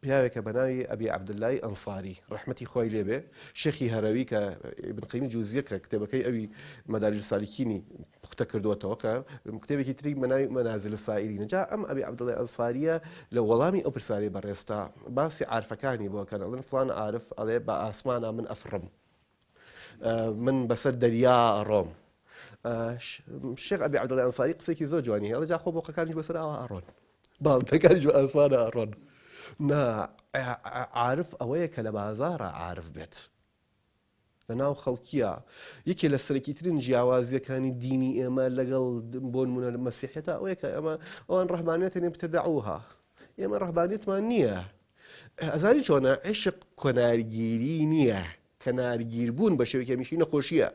پیاوێکە بە ناوی ئەبی عەبدولای ئەنساری ڕەحمەتی خۆی لێبێ شێخی هەرەوی کە ابن قەیم جوزیە کە کتێبەکەی ئەوی مەدارج سالیکینی پوختە کردووەتەوە کە کتێبێکی تری بەناوی مەنازل السائلین جا ئەم ئەبی عەبدولای ئەنساریە لە وەڵامی ئەو پرسیارەی بەڕێستا باسی عارفەکانی بۆکەن ئەڵێن فڵان عارف ئەڵێ بە ئاسمانە من ئەفڕم من بەسەر دەریا ئەڕۆم شێخ ئەبی عەبدولای ئەنساری قسێکی زۆر جوانی هەیە جا خۆ بۆقەکانیش بەسەر ئاوا ئەڕۆن باڵتەکانیش بە ئاسمانە ئەڕۆن نا عارف ئەوەیە کە لە بازارە عارف بێت لە ناو خەڵکیە یەکێ لە سەرەکیترین جیاوازیەکانی دینی ئێمە لەگەڵ بۆ نمونە مەسیحێتە ئەوەیە ئەمە ئەوان ڕەحمانیەتێن ابتدعوها ئێمە ڕەحمانیەتمان نییە ئەزانی چۆنە عشق کۆنارگیری نییە کەنارگیربوون بە شێوەیەکی هەمیشەی نەخۆشیە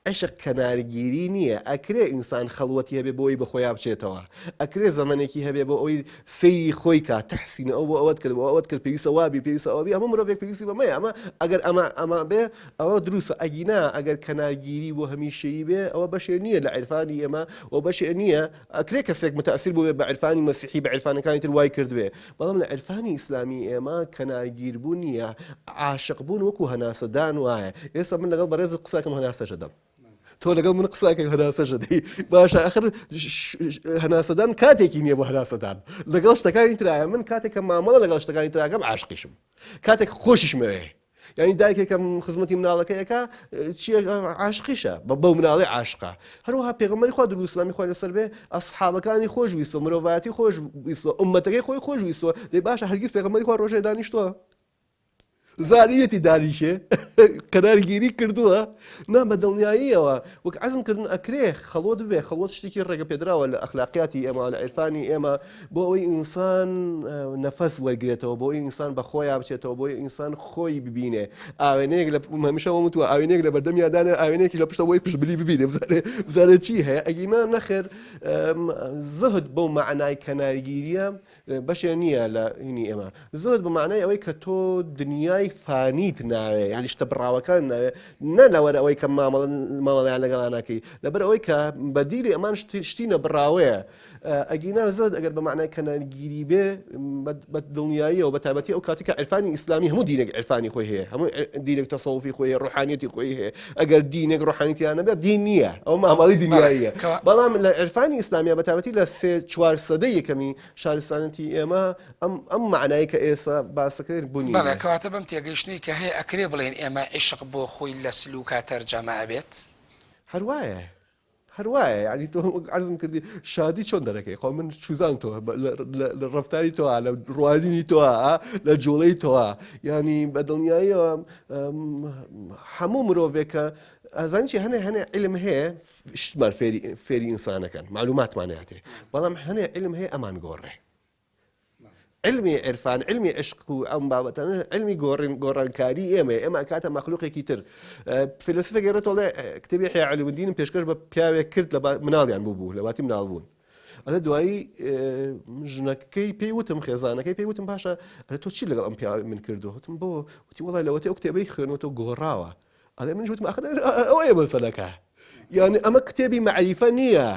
عشق کەنارگیری نییە ئەکرێ ئینسان خەڵوەتی هەبێ بۆ ئەوی بەخۆیان بچێتەوە ئەکرێ زەمانێکی هەبێ بۆ ئەوی سەیری خۆی کات تەحسینە ئەو بۆ ئەوەت کرد بۆ ئەوەت کرد پێویستە وابی پێویستە ئەوەبی هەموو مرۆڤێک پێویستی بەمەیە ئەمە ئەگەر ئەمە بێ ئەوە دروستە ئەگینا ئەگەر کەنارگیری بۆ هەمیشەیی بێ ئەوە بەشێ نییە لە عیرفانی ئێمە و بەشێ نییە ئەکرێ کەسێک متەئەسیر بوو بە عیرفانی مەسیحی بە عیرفانەکانی تر وای کردوێ بەڵام لە عیرفانی ئیسلامی ئێمە کەنارگیربوون نییە عاشقبوون وەکو هەناسەدان وایە ئێستا من لەگەڵ بەڕێزت قساکەم هەناسەشە دەم تۆ لەگەڵ من قساکەی هەناسەشە دەی باشە ئەخر هەناسەدان کاتێکی نییە بۆ هەناسەدان لەگەڵ شتەکانی ترایە من کاتێککە مامەڵە لەگەڵ شتەکانی تراکەم عاشقیشم کاتێک خۆشیشمەوێ یعنی دایکێکم خزمەتی مناڵەکەیەکە عاشقیشە بەو مناڵی عاشقا هەروەها پێغەمبەری خوا دروستلامی خۆی لەسەر بێ ئەسحابەکانی خۆش ویستەوە مرۆڤایەتی خۆش ویستەوە ئومەتەکەی خۆی خۆش ویستەوە دەی باشە هەرگیز پێغەمبەری خوا ڕۆژێ دانیشتووە زانیەتی دانیشێ قەرارگیری کردووە نا بە دڵنیاییەوە وەک عەزمکردن ئەکرێ خەڵۆت ببێ خەڵۆت شتێکی ڕێگە پێدراوە لە ئەخلاقیاتی ئێمە لە عیرفانی ئێمە بۆ ئەوەی ئینسان نەفەس وەرگێتەوە بۆ ئەوەی ئینسان بە خۆیان بچێتەوە بۆ ئەوەی ئینسان خۆی ببینێ ئاوێنەیەک لە هەمیشە وەمتووە ئاوێنەیەک لە بەردەمیادانە ئاوێنەیەکی لە پشتەوەی پشتبلی ببینێ بزانێت چی هەیە ئەگیما نەخێر زەهد بەو معنای کەنارگیریە بەشێ نییە لە هینی ئێمە زۆر بە معنای ئەوەی کە تۆ دنیای فانیت ناوێ یعنی شتە بڕاوەکان ناوێ نە لەوەرە ئەوەی کە ماڵەیان لەگەڵانەکەی لەبەر ئەوەی کە بەدیری ئەمان شتینە بڕاوەیە ئەگینا زۆر ئەگەر بە معنای کەنارگیری بێ بە دڵنیاییەوە بە تایبەتی ئەو کاتێککە عیرفانی ئیسلامی هەموو دینێک عیرفانی خۆی هەیە هەموو دینێک تەسەوفی خۆی هەیە ڕوحانیەتی خۆی هەیە ئەگەر دینێک ڕوحانیەتیان نەبێت دین نییە ئەو مامەڵی دنیاییە بەڵام لە عیرفانی ئیسلامیە بە تایبەتی لە 3-4 سەدەی یەکەمی شارستانەتی ئێمە ئەم معنایی کە ئێستا باسەکەی بوونی بەڵێ کەواتە بەم تێگەیشتنی کە هەیە ئەکرێ بڵێن ئێمە عیشق بۆ خۆی لە سلووکە تەرجەمە ئەبێت هەروایە ینی تۆ عەرزم کردی شادی چۆن دەرەکەی خۆ من چوزان تۆ لە ڕەفتاری تۆ لە ڕوانینی تۆ لە جوڵەی تۆ ینی بە دڵنیاییەوە هەموو مرۆڤێکە ئەزانیی هەنێ علم هەیە شتمان فێری ئینسانەکەن معلوماتمانەیەتێ بەڵام هەنێ علم هەیە ئەمان گۆڕێ علمی عرفان علمی عشق و ئەم بابەتانە علمی گۆڕانکاری ئێمە کاتە مەخلوقێکی تر فیلسوفێک گەڕێتەوە کتێبی حیا عەلیمودین پێشکەش بە پیاوێک کرد لە مناڵیان بوو لە واتی مناڵ بوون ئەلە دوایی ژنەکەی پێی وتم خێزانەکەی پێی وتم باشە ئەلە تۆ چی لەگەڵ ئەم پیاوە من کردو وتم بۆ وتی وەڵای لەوەتەی ئەو کتێبەی خوێنەوە گۆڕاوە ئەڵێ من وتم ئەخر ئەوەیە مەسەلەکە یعنی ئەمە کتێبی مەعریفە نییە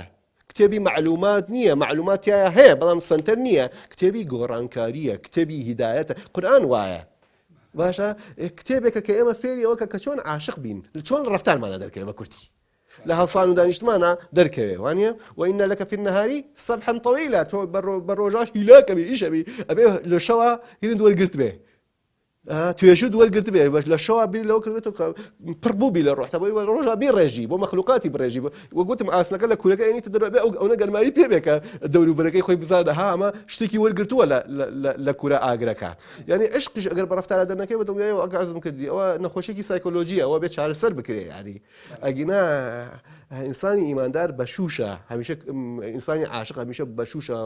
کتێبی معلومات نییە معلوماتیایە هەیە بەڵام سنتەر نییە کتێبی گۆڕانکاریە کتێبی هیدایەتە قورئان وایە باشە کتێبێکە کە ئێمە فێری ئەوە کە چۆن عاشق بین چۆن ڕەفتارمانە دەرکەوێت بە کورتی لە هەڵسان و دانیشتمانە دەرکەوێ وانە وإن لك في النهار سبحا طويلا تۆ بە ڕۆژاش هیلاکەبی ئیشەبی ئەبێ لە شەوە هێن دووەرگرت بێ توێژ دووەرگرت بێ بەش لە شەوە بیر لەوە کردێتەوە پڕ بووبی لە ڕۆحتە بۆی ڕۆژە بیڕێژی بۆ مەخلوقاتی بڕێژی وەگوتم ئاسنەکە لە کوورەکە ئەنیتە دەرەبێ ئەوە گەرمایی پێبێکە دەوروبەرەکەی خۆی بزانە ها ئەمە شتێکی وەرگرتووە لە کوورە ئاگرەکە یعنی عشقیش ئەگەر بە ڕەفتارە دەرنەکەی بە دڵنیاییەوە ئەگازم کردی ئەوە نەخۆشیێکی سایکۆلۆژیە ئەوە بێت چارەسەر بکرێ ینی ئەگینا ئینسانی ئیماندار بەشوشە هەمیشە ئینسانی عاشق هەمیشە بەشوشە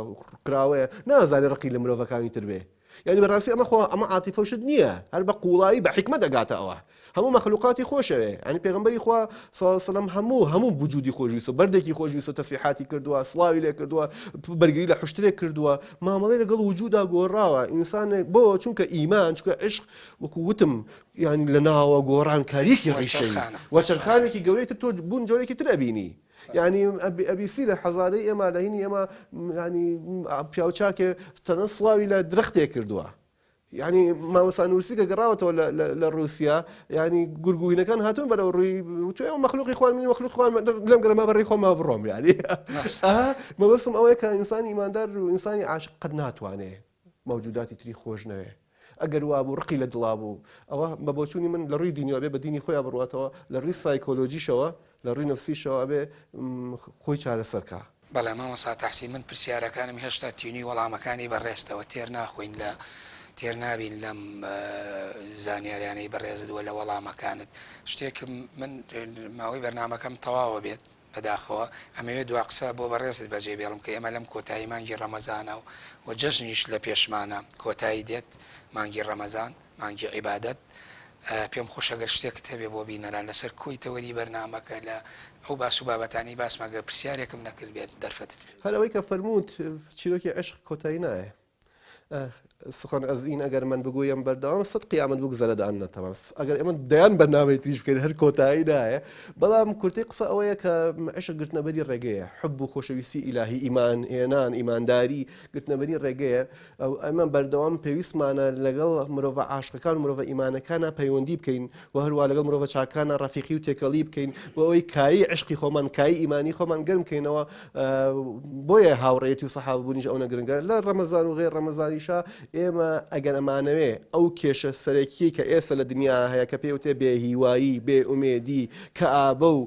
کراوەیە نازانێ ڕقی لە مرۆڤەکانی تر بێ يعني بالراسي ئەمە عاتیفە وشت نییە هەر بە قوڵایی بە حکمت دەگاتەوە هەموو مەخلوقاتی خۆشەوێ ینی پێغەمبەری خوا صلی الله علیه و سلم هەموو وجودی خۆشویستە بەردێکی خۆشویستە تەسبیحاتی کردووە سڵاوی لێ کردووە بەرگری لە حشترێک کردووە مامەڵەی لەگەڵ وجودا گۆڕاوە ئینسان بۆ چونکە ئیمان چونکە عشق وەکو وتم ینی لە ناوە گۆڕانکاریکی ڕیشەی وەچەرخانێکی گەورەی تۆ بوون جۆرێکی تر ئەبینی يعني ئەبیسی لە حەزادەی ئێمە لە هینی ئێمە ینی پیاوچاکێ تەنە سڵاوی لە درەختێک کردووە يعني مامۆستا نووسیکە گەڕاوەتەوە لە رووسیا ینی گورگوینەکان هاتوون بەرەو ڕووی توێ مەخلوقی خوان منی مەخلوق خوان لەم گەرەما بەڕێی خۆما بڕۆم ینی مەبەستم ئەوەیە کە ئینسانی ئیماندار و ئینسانی عاشق قەت ناتوانێ موجوداتی تری خۆش نەوێ ئەگەر وابوو ڕقی لە دڵا بوو ئەوە بە بۆچوونی من لە ڕووی دینیەوە بێ بە دینی خۆیان بڕواتەوە لە ڕووی سایکۆلۆجیشەوە لە ڕووی نەفسیشەوە بێ خۆی چارەسەرکە بەڵێ مامۆستا تەحسین من پرسیارەکانم هێشتا تینی وەڵامەکانی بەڕێستەوە تێر ناخۆین لە تێر نابین لەم زانیاریانەی بەڕێزدووە لە وەڵامەکانت شتێکم من ماوەی بەرنمەکەم تەواوە بێت بەداخەوە ئەمەوێت دو قسە بۆ بەڕێزت بەجێ بێڵم کە ئێمە لەم کۆتایی مانگی ڕەمەزانە و جەژنیش لە پێشمانە کۆتایی دێت مانگی ڕەمەزان مانگی عیبادەت پێم خۆشەگەر شتێکت هەبێ بۆ بینەران لەسەر کۆی تەوەری بەرنمەکە لە ئەو باس و بابەتانی باسمەگە پرسیارێکم نەکرد بێت دەرفەتت هەرەوەی کە فەرمووت چیرۆکی عشق کۆتایی نایە سخۆن ئەز ئین ئەگەر من بگویم بەردەوام سەد قیامەت بگوزەرەدان نەتەوە ئەگەر ئێمە دەیان بەرنامەی تریش بکەین هەر کۆتایی نایە بەڵام کورتی قسە ئەوەیە کە عشق گرتنەبەری ڕێگەیە حب و خۆشەویستی ئیلاهی ئیمان هێنان ئیمانداری گرتنەبەری ڕێگەیە ئەو ئەمە بەردەوام پێویستمانە لەگەڵ مرۆڤ عاشقەکان و مرۆڤ ئیمانەکانە پەیوەندی بکەین و هەروە لەگەڵ مرۆڤ چاکانە ڕەفیقی و تێکەڵی بکەین بۆ ئەوەی کایی عشقی خۆمان کایی ئیمانی خۆمان گەرم بکەینەوە بۆیە هاوڕێتی و سەحاببوونیش ئەو نەگرنگە لە ڕەمەزان و غێر ڕەمەزانیشا ئێمە ئەگەر ئەمانەوێ ئەو کێشە سەرەکی کە ئێستا لە دنیا هەیە کە پێوتێ بێهیوایی بێ ئومێدی کە ئابە و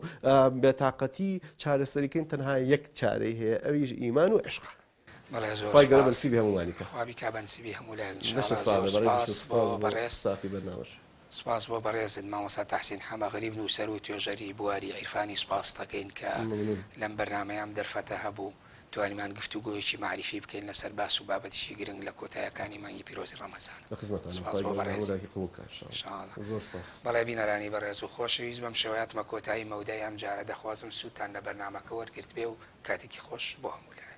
بێتاقەتی چارەسەریکەین تەنها یەک چارەی هەیە ئەویش ئیمان و عشق خی گەڵبەنسیبی هەمومانیکە خوابی کابەنسیبی هەموو لایەن سافی بەرنامەش سپاس بۆ بەڕێزت مامۆستا تەحسین حەمە غەریب نووسەر و توێژەری بواری عیرفانی سپاس دەکەین کە لەم بەرنمەیان دەرفەتە هەبوو توانیمان گفتوگۆیەکی معریفی بکەین لەسەر باس و بابەتیشی گرنگ لە کۆتایەکانی مانگی پیرۆزی ڕەمەزان بەڵێ بینەرانی بەڕێز و خۆشەویست بەم شێوەیەتمە کۆتایی مەودای ئەم جارە دەخوازم سووتان لە بەرنمەکە وەرگرت بێ و کاتێکی خۆش بۆ هەموو لایە